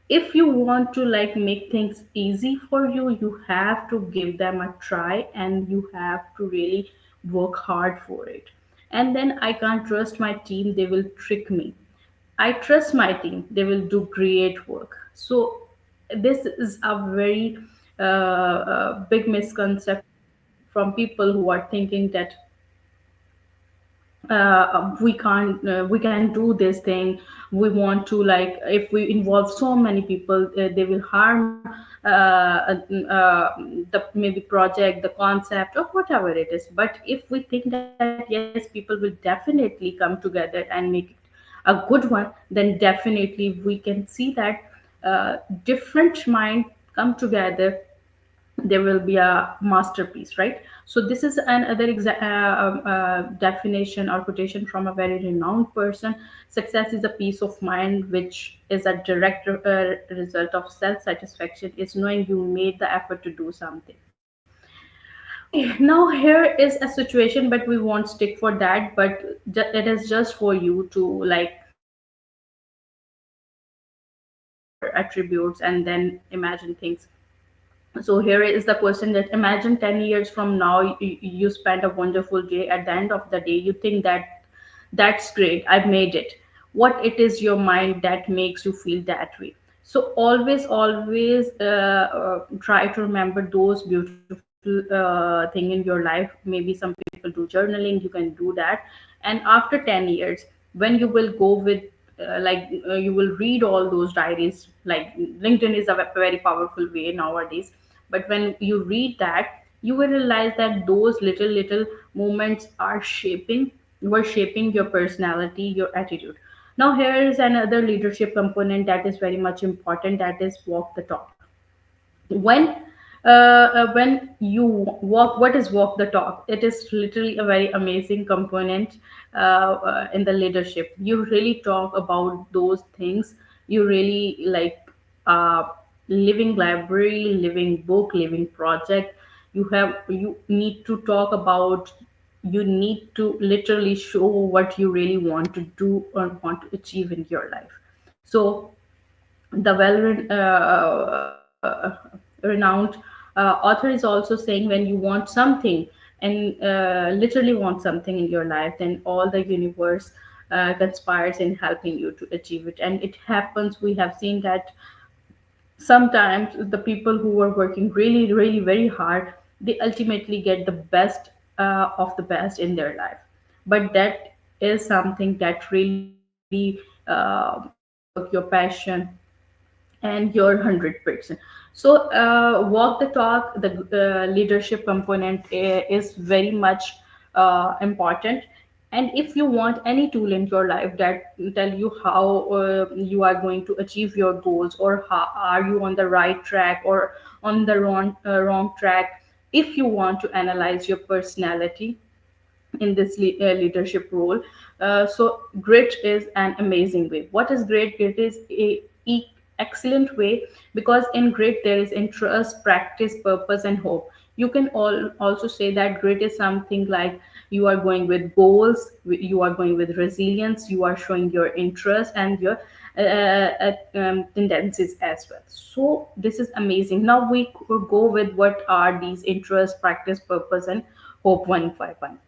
if you want to like make things easy for you, you have to give them a try, and you have to really work hard for it. And then, I can't trust my team, they will trick me. I trust my team, they will do great work. So this is a very big misconception from people who are thinking that we can do this thing. We want to like, if we involve so many people, they will harm the maybe project, the concept, or whatever it is. But if we think that yes, people will definitely come together and make it a good one, then definitely we can see that different mind come together, there will be a masterpiece, right? So this is another definition or quotation from a very renowned person. Success is a peace of mind, which is a direct result of self satisfaction, is knowing you made the effort to do something. Okay, now here is a situation, but we won't stick for that, but it is just for you to like think your attributes and then imagine things. So here is the question, that imagine 10 years from now, you spend a wonderful day. At the end of the day, you think that that's great, I've made it. What it is your mind that makes you feel that way? So always try to remember those beautiful thing in your life. Maybe some people do journaling, you can do that. And after 10 years, when you will go with you will read all those diaries. Like LinkedIn is a very powerful way nowadays, but when you read that, you will realize that those little moments are shaping were shaping your personality, your attitude. Now here is another leadership component that is very much important, that is walk the talk. When you walk, what is walk the talk? It is literally a very amazing component in the leadership. You really talk about those things. You really like uh, living library, living book, living project. You need to talk about, you need to literally show what you really want to do or want to achieve in your life. So the renowned author is also saying, when you want something and literally want something in your life, then all the universe conspires in helping you to achieve it. And it happens, we have seen that sometimes the people who are working really very hard, they ultimately get the best of the best in their life. But that is something that really makes your work, your passion, and your 100%. So walk the talk, the leadership component is very much important. And if you want any tool in your life that tell you how you are going to achieve your goals, or how are you on the right track or on the wrong track, if you want to analyze your personality, in this leadership role. So grit is an amazing way. What is grit? Grit is a excellent way, because in grit there is interest, practice, purpose, and hope. You can also say that grit is something like you are going with goals, you are going with resilience, you are showing your interest and your tendencies as well. So this is amazing. Now we go with what are these interest, practice, purpose, and hope one by one.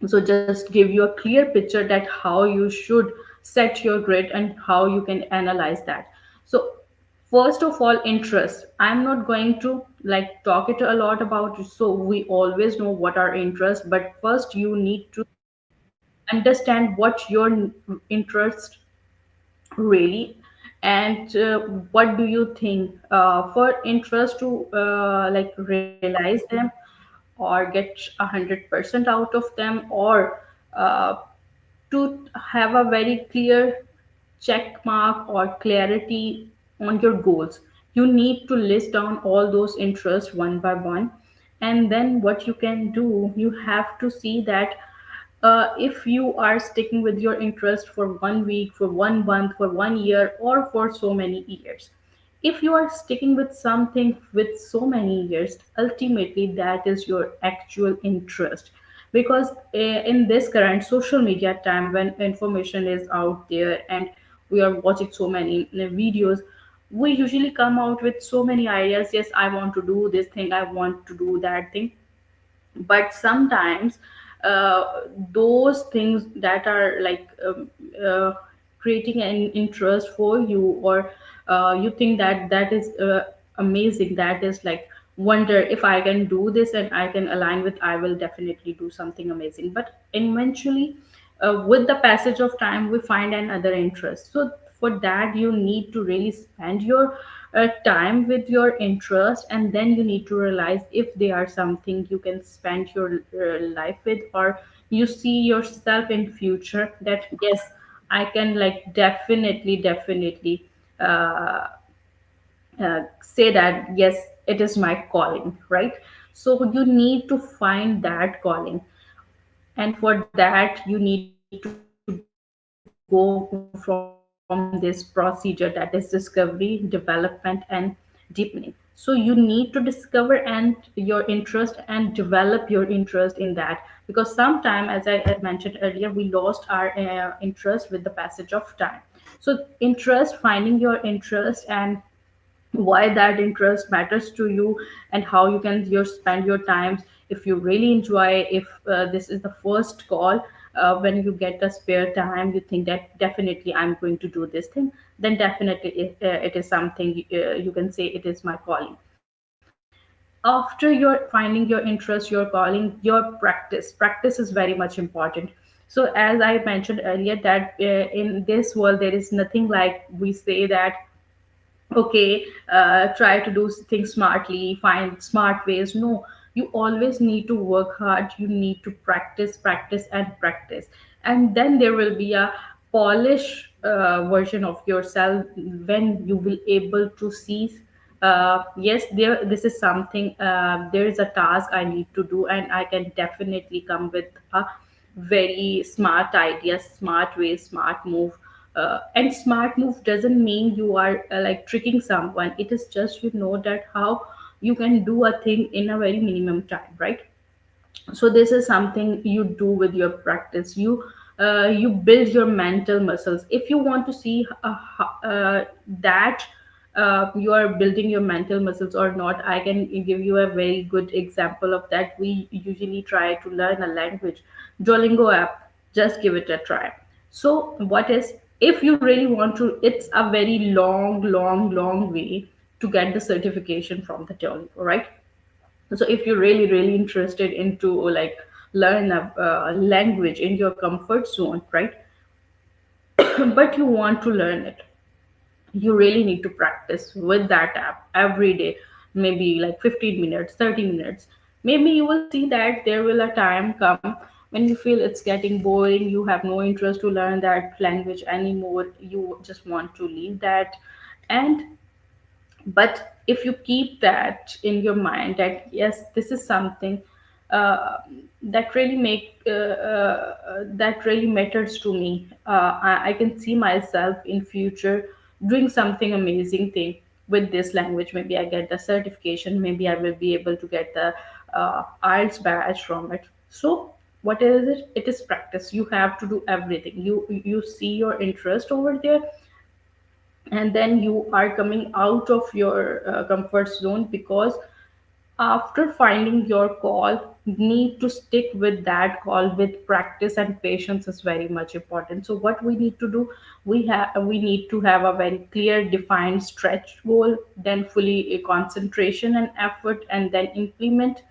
So just give you a clear picture that how you should set your grid and how you can analyze that. So first of all, interest. I'm not going to like talk it a lot about, so we always know what our interest, but first you need to understand what your interest really, and what do you think for interest to realize them or get 100% out of them, or uh, to have a very clear check mark or clarity on your goals, you need to list down all those interests one by one. And then what you can do, you have to see that if you are sticking with your interest for 1 week, for 1 month, for 1 year, or for so many years, if you are sticking with something with so many years, ultimately that is your actual interest. Because in this current social media time, when information is out there and we are watching so many videos, we usually come out with so many ideas. Yes, I want to do this thing, I want to do that thing, but sometimes uh, those things that are uh, creating an interest for you, or you think that that is amazing, that is like wonder, if I can do this and I can align with, I will definitely do something amazing. But eventually with the passage of time we find another interest. So for that you need to really spend your time with your interest, and then you need to realize if they are something you can spend your life with, or you see yourself in future that yes, I can like definitely uh, say that yes, it is my calling, right? So you need to find that calling, and for that you need to go from this procedure, that is discovery, development, and deepening. So you need to discover and your interest and develop your interest in that, because sometime, as I mentioned earlier, we lost our interest with the passage of time. So interest, finding your interest, and why that interest matters to you, and how you can spend your times. If you really enjoy, if this is the first call, when you get a spare time, you think that definitely I'm going to do this thing, then definitely it is something you can say it is my calling. After you're finding your interest, your calling, your practice is very much important. So as I mentioned earlier that in this world there is nothing like we say that okay, try to do things smartly, find smart ways. No, you always need to work hard, you need to practice, and then there will be a polished version of yourself when you will able to see yes, there, this is something, there is a task I need to do, and I can definitely come with a very smart idea, smart way, smart move. And smart move doesn't mean you are like tricking someone. It is just you know that how you can do a thing in a very minimum time, right? So this is something you do with your practice. You build your mental muscles. If you want to see that you are building your mental muscles or not, I can give you a very good example of that. We usually try to learn a language. Duolingo app, just give it a try. So what is, if you really want to, it's a very long way to get the certification from the Duolingo, right? So if you're really interested into like learn a language in your comfort zone, right? But you want to learn it, you really need to practice with that app every day, maybe like 15 minutes, 30 minutes. Maybe you will see that there will a time come when you feel it's getting boring, you have no interest to learn that language anymore, you just want to leave that. And but if you keep that in your mind that yes, this is something uh, that really that really matters to me. I can see myself in future doing something amazing thing with this language. Maybe I get the certification, maybe I will be able to get the IELTS badge from it. So what is it? It is practice. You have to do everything. You see your interest over there, and then you are coming out of your comfort zone, because after finding your call, need to stick with that call with practice, and patience is very much important. So what we need to do, we need to have a very clear defined stretch goal, then fully concentration and effort, and then implement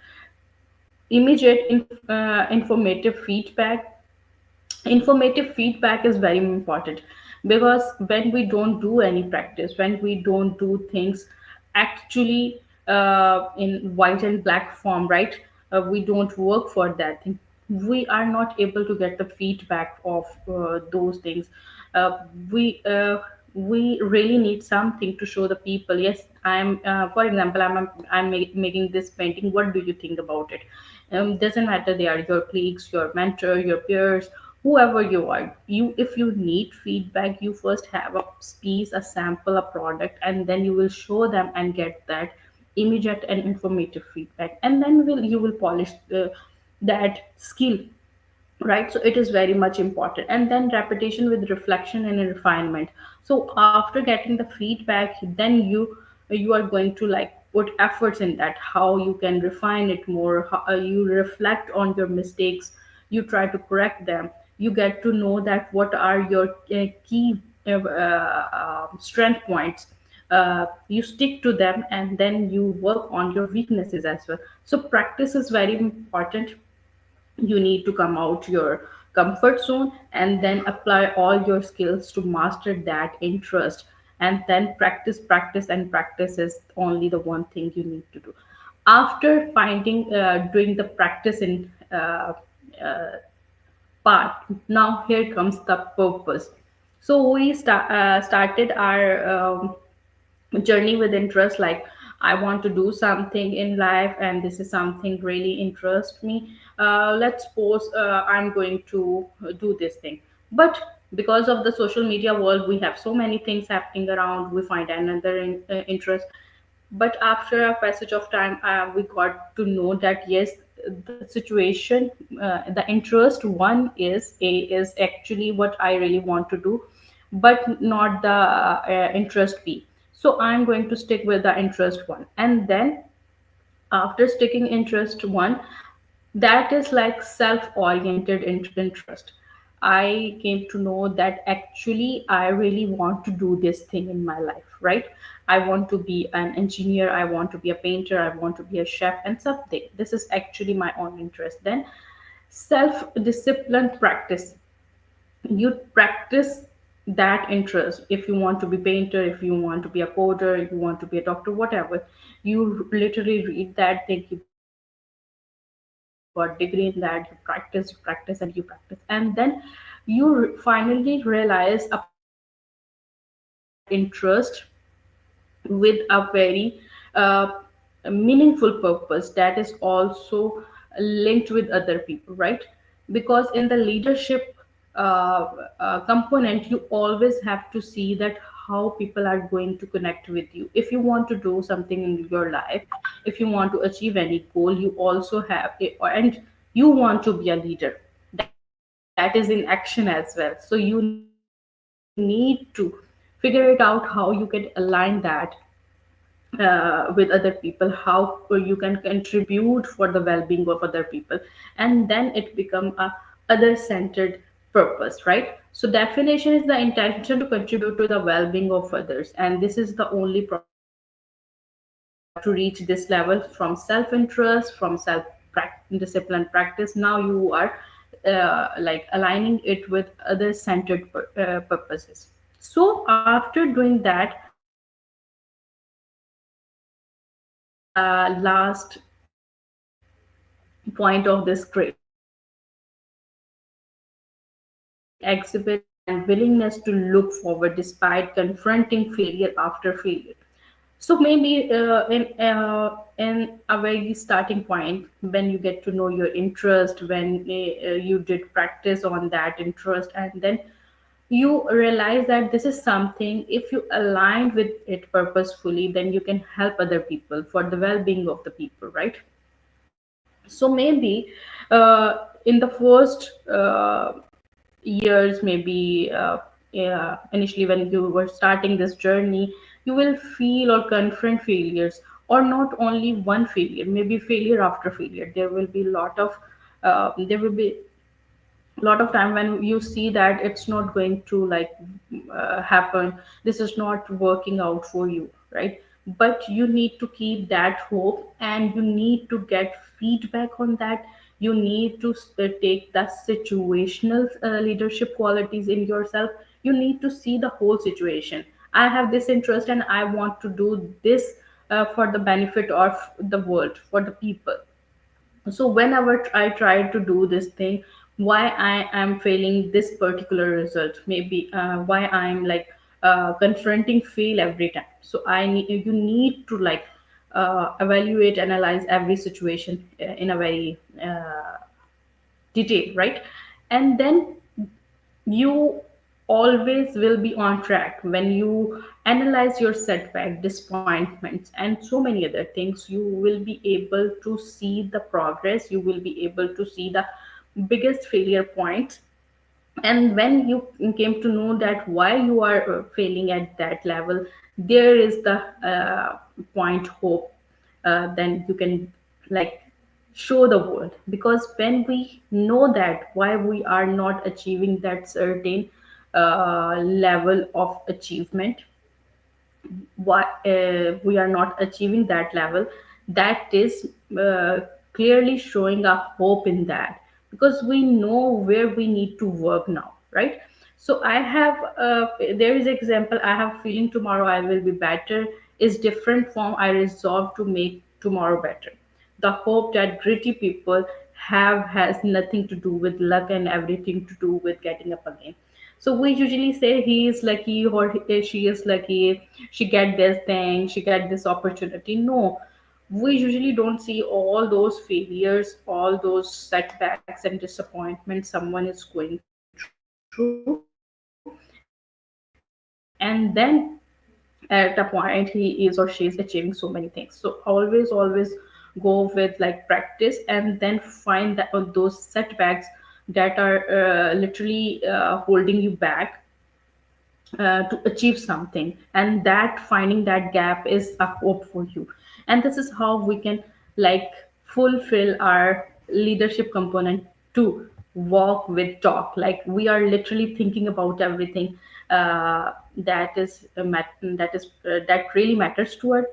immediate informative feedback. Informative feedback is very important, because when we don't do any practice, when we don't do things actually in white and black form, right, we don't work for that thing, we are not able to get the feedback of those things. uh, we uh, we really need something to show the people. Yes, I'm for example, making this painting, what do you think about it? Doesn't matter, they are your colleagues, your mentor, your peers, whoever you are. You, if you need feedback, you first have a piece, a sample, a product, and then you will show them and get that immediate and informative feedback, and then you will polish that skill, right? So it is very much important. And then repetition with reflection and refinement. So after getting the feedback, then you are going to like put efforts in that, how you can refine it more, how, you reflect on your mistakes, you try to correct them, you get to know that what are your key strength points, you stick to them, and then you work on your weaknesses as well. So practice is very important. You need to come out your comfort zone and then apply all your skills to master that interest, and then practice, practice, and practice is only the one thing you need to do. After finding doing the practice in uh, part, now here comes the purpose. So we started our journey with interest, like I want to do something in life and this is something really interests me. Let's suppose I'm going to do this thing, but because of the social media world, we have so many things happening around, we find another interest. But after a passage of time, we got to know that yes, the situation, the interest one is actually what I really want to do, but not the interest b. So I'm going to stick with the interest one, and then after sticking interest one, that is like self-oriented interest. I came to know that actually I really want to do this thing in my life, right? I want to be an engineer, I want to be a painter, I want to be a chef, and something, this is actually my own interest. Then self-discipline practice, you practice that interest. If you want to be painter, if you want to be a coder, if you want to be a doctor, whatever, you literally read that thing, you got degree in that, you practice, and then you finally realize a person can combine that interest with a very meaningful purpose that is also linked with other people, right? Because in the leadership component, you always have to see that how people are going to connect with you. If you want to do something in your life, if you want to achieve any goal, you also have and you want to be a leader, that is in action as well. So you need to figure it out how you can align that with other people, how you can contribute for the well-being of other people, and then it become a other-centered purpose, right? So definition is the intention to contribute to the well-being of others, and this is the only process to reach this level. From self-interest, from self-discipline practice, now you are like aligning it with other-centered purposes. So after doing that, last point of this creativity exhibits and willingness to look forward despite confronting failure after failure. So maybe in a very starting point, when you get to know your interest, when you did practice on that interest, and then you realize that this is something, if you align with it purposefully, then you can help other people for the well-being of the people, right? So maybe in the first years, maybe yeah, initially when you were starting this journey, you will feel or confront failures, or not only one failure, maybe failure after failure. There will be there will be a lot of time when you see that it's not going to like happen, this is not working out for you, right? But you need to keep that hope, and you need to get feedback on that. You need to take the situational leadership qualities in yourself. You need to see the whole situation. I have this interest and I want to do this for the benefit of the world, for the people. So whenever I try to do this thing, why I am failing this particular result, maybe why I'm like confronting fail every time. So you need to like evaluate, analyze every situation in a very detail, right? And then you always will be on track when you analyze your setback, disappointments, and so many other things. You will be able to see the progress, you will be able to see the biggest failure points. And when you came to know that why you are failing at that level, there is the point hope. Then you can like show the world, because when we know that why we are not achieving that certain level of achievement, why we are not achieving that level, that is clearly showing a hope in that, because we know where we need to work now, right? So I have there is example, I have feeling tomorrow I will be better, is different from I resolve to make tomorrow better. The hope that gritty people have has nothing to do with luck and everything to do with getting up again. So we usually say he is lucky, or she is lucky, she get this thing, she get this opportunity. No, we usually don't see all those failures, all those setbacks and disappointments someone is going through, and then at a point he is or she is achieving so many things. So always go with like practice, and then find those setbacks that are literally holding you back to achieve something, and that finding that gap is a hope for you. And this is how we can like fulfill our leadership component to walk with talk, like we are literally thinking about everything that really matters to us,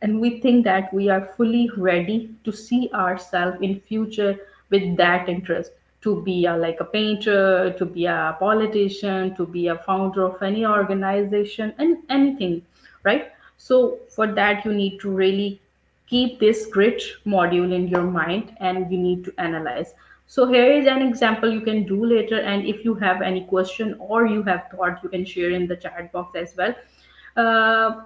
and we think that we are fully ready to see ourselves in future with that interest, to be like a painter, to be a politician, to be a founder of any organization and anything, right? So for that you need to really keep this grit module in your mind, and you need to analyze. So here is an example you can do later, and if you have any question or you have thought, you can share in the chat box as well,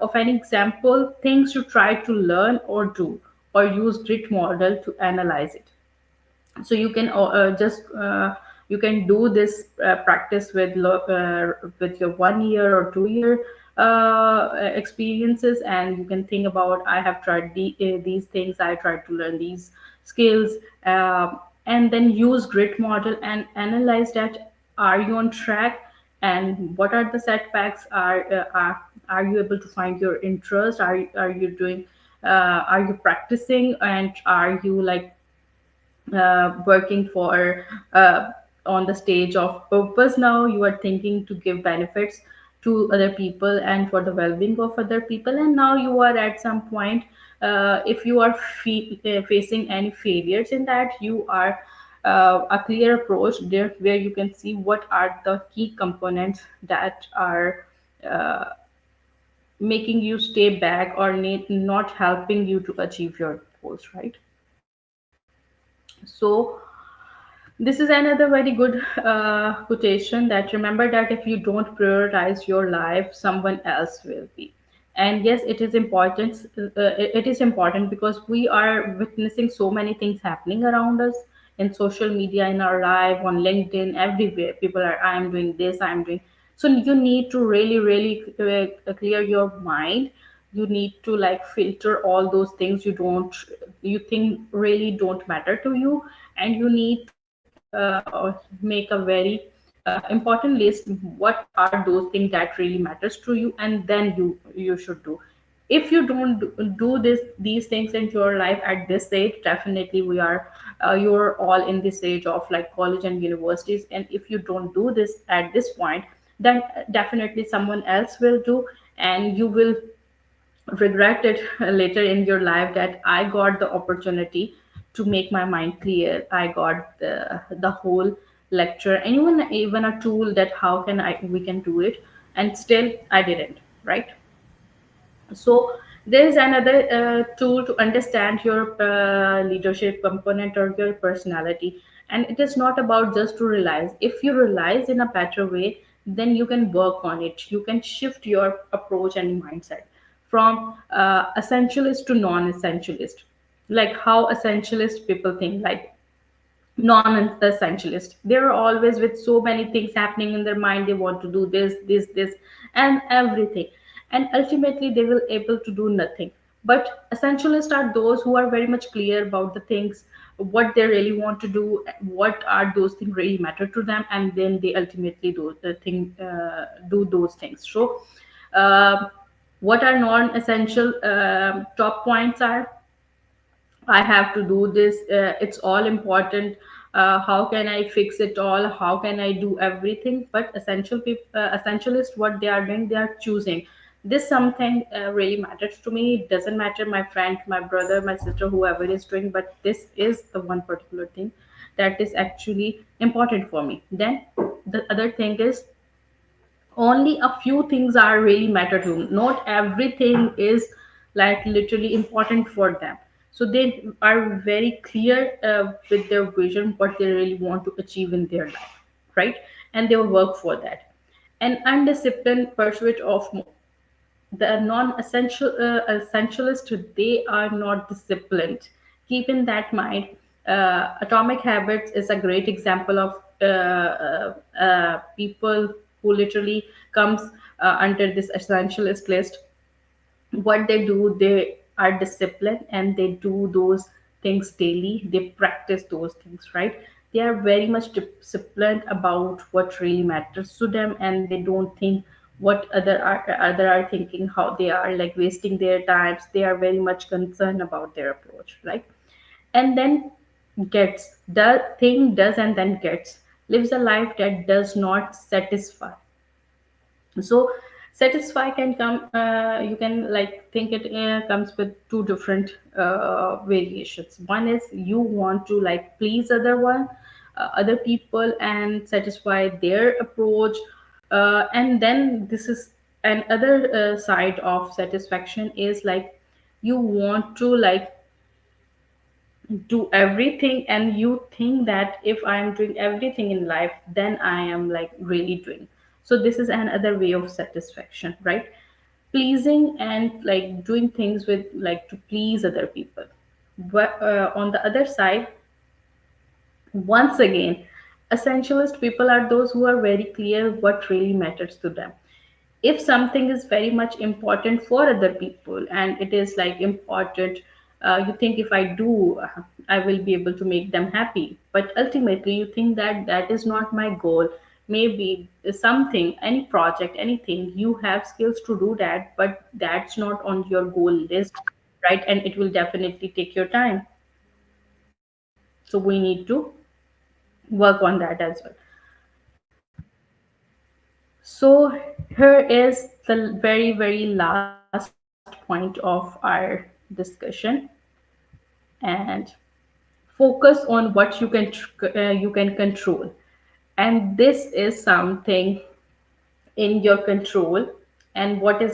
of an example, things you try to learn or do, or use grit model to analyze it. So you can just you can do this practice with your 1 year or 2 year experiences, and you can think about, I have tried these things, I tried to learn these skills, and then use grit model and analyze that, are you on track, and what are the setbacks, are you able to find your interest, are you doing are you practicing, and are you like working for on the stage of purpose. Now you are thinking to give benefits to other people and for the well-being of other people, and now you are at some point, if you are facing any failures in that, you are a clear approach there where you can see what are the key components that are making you stay back or not helping you to achieve your goals, right? So this is another very good quotation, that remember that if you don't prioritize your life, someone else will be. And yes, it is important. It is important because we are witnessing so many things happening around us in social media, in our life, on LinkedIn, everywhere. People are, I am doing this, I am doing. So you need to really clear your mind. You need to like filter all those things you think really don't matter to you, and you need to make a very important list. What are those things that really matters to you, and then you should do. If you don't do these things in your life at this age, definitely we are you're all in this age of like college and universities, and if you don't do this at this point, then definitely someone else will do, and you will regret it later in your life that I got the opportunity to make my mind clear. I got the whole lecture and even a tool that how can I we can do it, and still I didn't, right? So there is another tool to understand your leadership component or your personality, and it is not about just to realize. If you realize in a better way, then you can work on it. You can shift your approach and mindset from essentialist to non-essentialist. Like how essentialist people think, like non-essentialist, they're always with so many things happening in their mind. They want to do this and everything, and ultimately they will able to do nothing. But essentialists are those who are very much clear about the things, what they really want to do, what are those things really matter to them, and then they ultimately do those things. So uh, what are non-essential top points are: I have to do this. It's all important. How can I fix it all? How can I do everything? But essentialist, what they are doing, they are choosing. This something really matters to me. It doesn't matter my friend, my brother, my sister, whoever is doing, but this is the one particular thing that is actually important for me. Then the other thing is only a few things are really matter to them. Not everything is like literally important for them. So they are very clear with their vision, what they really want to achieve in their life, right? And they will work for that. An undisciplined pursuit of the non-essential essentialist, they are not disciplined. Keep in that mind. Atomic Habits is a great example of people who literally comes under this essentialist list. What they do, they are disciplined and they do those things daily. They practice those things, right? They are very much disciplined about what really matters to them, and they don't think what other are thinking, how they are like wasting their times. They are very much concerned about their approach, right? And then gets the thing does, and then gets lives a life that does not satisfy. So satisfy can come, you can like think it comes with two different variations. One is you want to like please other people and satisfy their approach, and then this is another side of satisfaction is like you want to like do everything, and you think that if I am doing everything in life, then I am like really doing. So this is another way of satisfaction, right? Pleasing and like doing things with like to please other people. But on the other side, once again, essentialist people are those who are very clear what really matters to them. If something is very much important for other people and it is like important, you think if I do, I will be able to make them happy, but ultimately you think that that is not my goal. Maybe something, any project, anything, you have skills to do that, but that's not on your goal list, right? And it will definitely take your time. So we need to work on that as well. So here is the very, very last point of our discussion, and focus on what you can control. And this is something in your control, and what is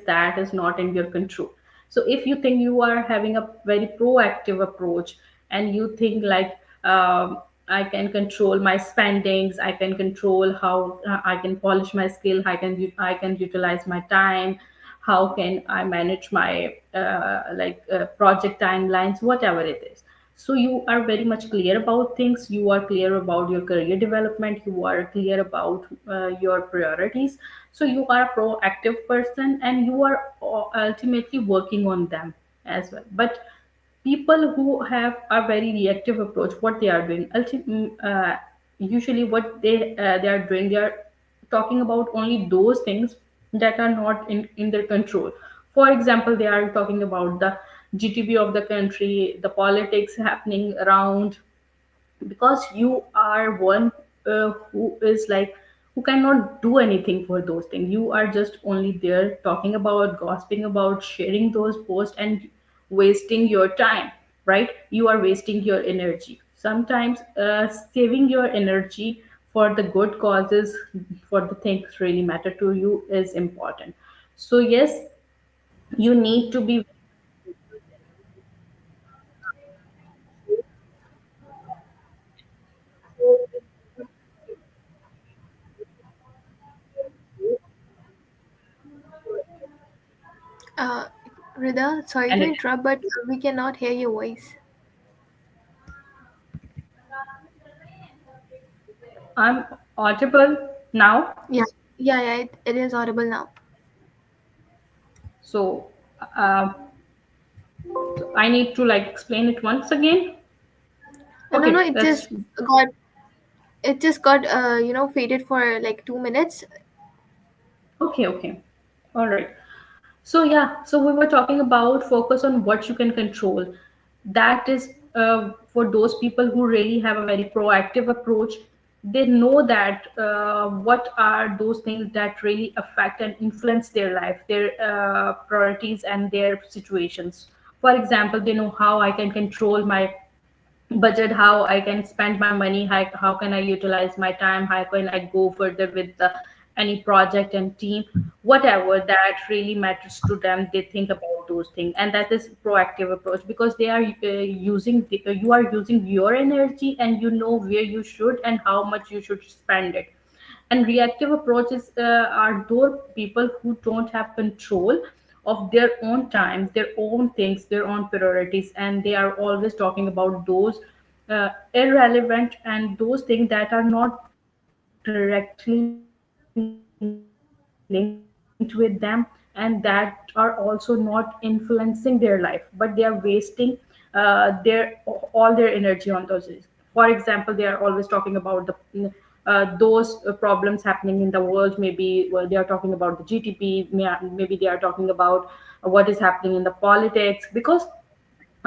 that is not in your control. So if you think you are having a very proactive approach, and you think like I can control my spendings, I can control how I can polish my skill, I can utilize my time, how can I manage my project timelines, whatever it is. So you are very much clear about things, you are clear about your career development, you are clear about your priorities. So you are a proactive person and you are ultimately working on them as well. But people who have a very reactive approach, what they are doing usually what they are doing, they are talking about only those things that are not in their control. For example, they are talking about the GDP of the country, the politics happening around, because you are one who is like, who cannot do anything for those things. You are just only there talking about, gossiping about, sharing those posts and wasting your time, right? You are wasting your energy. Sometimes saving your energy for the good causes, for the things really matter to you is important. So yes, you need to be Uh, Rida, sorry and to it, interrupt, but we cannot hear your voice. I'm audible now. Yeah, yeah, it is audible now. So uh, I need to like explain it once again. No, no, Okay, that's it just got faded for like 2 minutes. okay. Okay, all right. So yeah, so we were talking about focus on what you can control. That is for those people who really have a very proactive approach. They know that what are those things that really affect and influence their life, their priorities and their situations. For example, they know how I can control my budget, how I can spend my money, how can I utilize my time, how can I go further with any project and team, whatever that really matters to them. They think about those things, and that is proactive approach, because they are you are using your energy and you know where you should and how much you should spend it. And reactive approaches are those people who don't have control of their own time, their own things, their own priorities, and they are always talking about those irrelevant and those things that are not directly linked with them, and that are also not influencing their life, but they are wasting their all their energy on those things. For example, they are always talking about those problems happening in the world. Maybe well, they are talking about the GDP, maybe they are talking about what is happening in the politics, because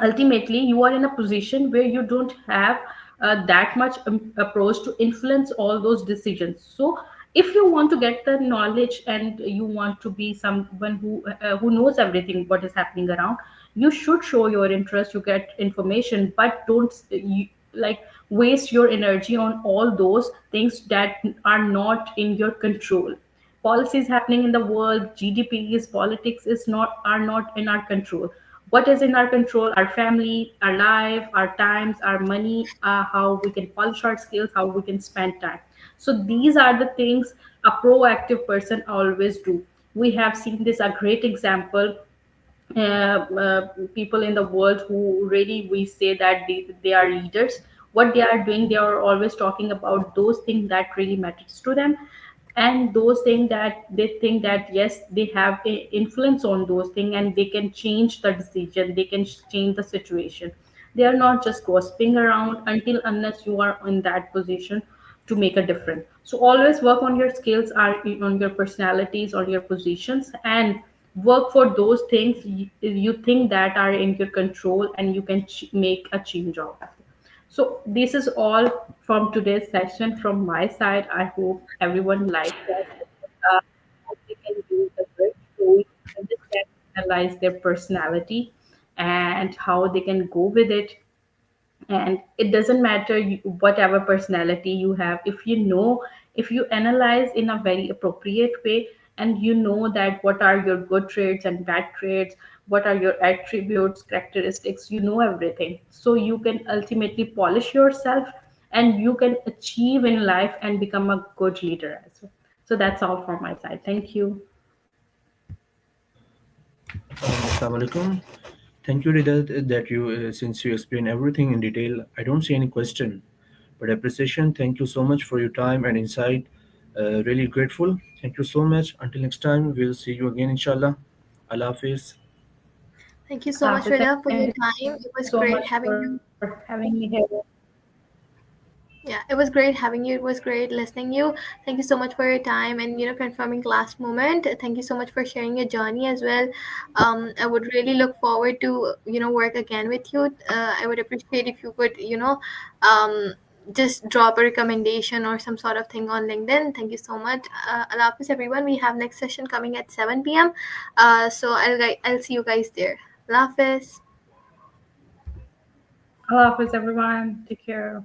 ultimately you are in a position where you don't have that much approach to influence all those decisions. So if you want to get the knowledge and you want to be someone who knows everything what is happening around, you should show your interest, you get information, but don't like waste your energy on all those things that are not in your control. Policies happening in the world, GDPs, politics is not are not in our control. What is in our control? Our family, our life, our times, our money, how we can polish our skills, how we can spend time. So these are the things a proactive person always do. We have seen this a great example, people in the world who really we say that they are leaders. What they are doing, they are always talking about those things that really matters to them, and those things that they think that yes, they have a influence on those things and they can change the decision, they can change the situation. They are not just gossiping around until unless you are in that position to make a difference. So always work on your skills, are on your personalities or your positions, and work for those things you think that are in your control and you can make a change out of it. So this is all from today's session from my side. I hope everyone likes that. How they can use the good tools, understand, analyze their personality, and how they can go with it. And it doesn't matter whatever personality you have, if you know, if you analyze in a very appropriate way, and you know that what are your good traits and bad traits, what are your attributes, characteristics, you know everything, so you can ultimately polish yourself and you can achieve in life and become a good leader as well. So that's all from my side. Thank you. Assalamu alaikum. Thank you, Rida, that you since you explain everything in detail. I don't see any question, but appreciation. Thank you so much for your time and insight. Really grateful. Thank you so much. Until next time, we'll see you again, inshallah. Allah Hafiz. Thank you so much, Hafiz, Rida, for thank you your so much time. It was for great having having me you. here. Yeah, it was great having you. It was great listening you. Thank you so much for your time and confirming last moment. Thank you so much for sharing your journey as well. I would really look forward to work again with you. I would appreciate if you could um just drop a recommendation or some sort of thing on LinkedIn. Thank you so much. Allah Hafiz everyone. We have next session coming at 7 p.m. So I'll see you guys there. Allah Hafiz. Allah Hafiz, everyone. Take care.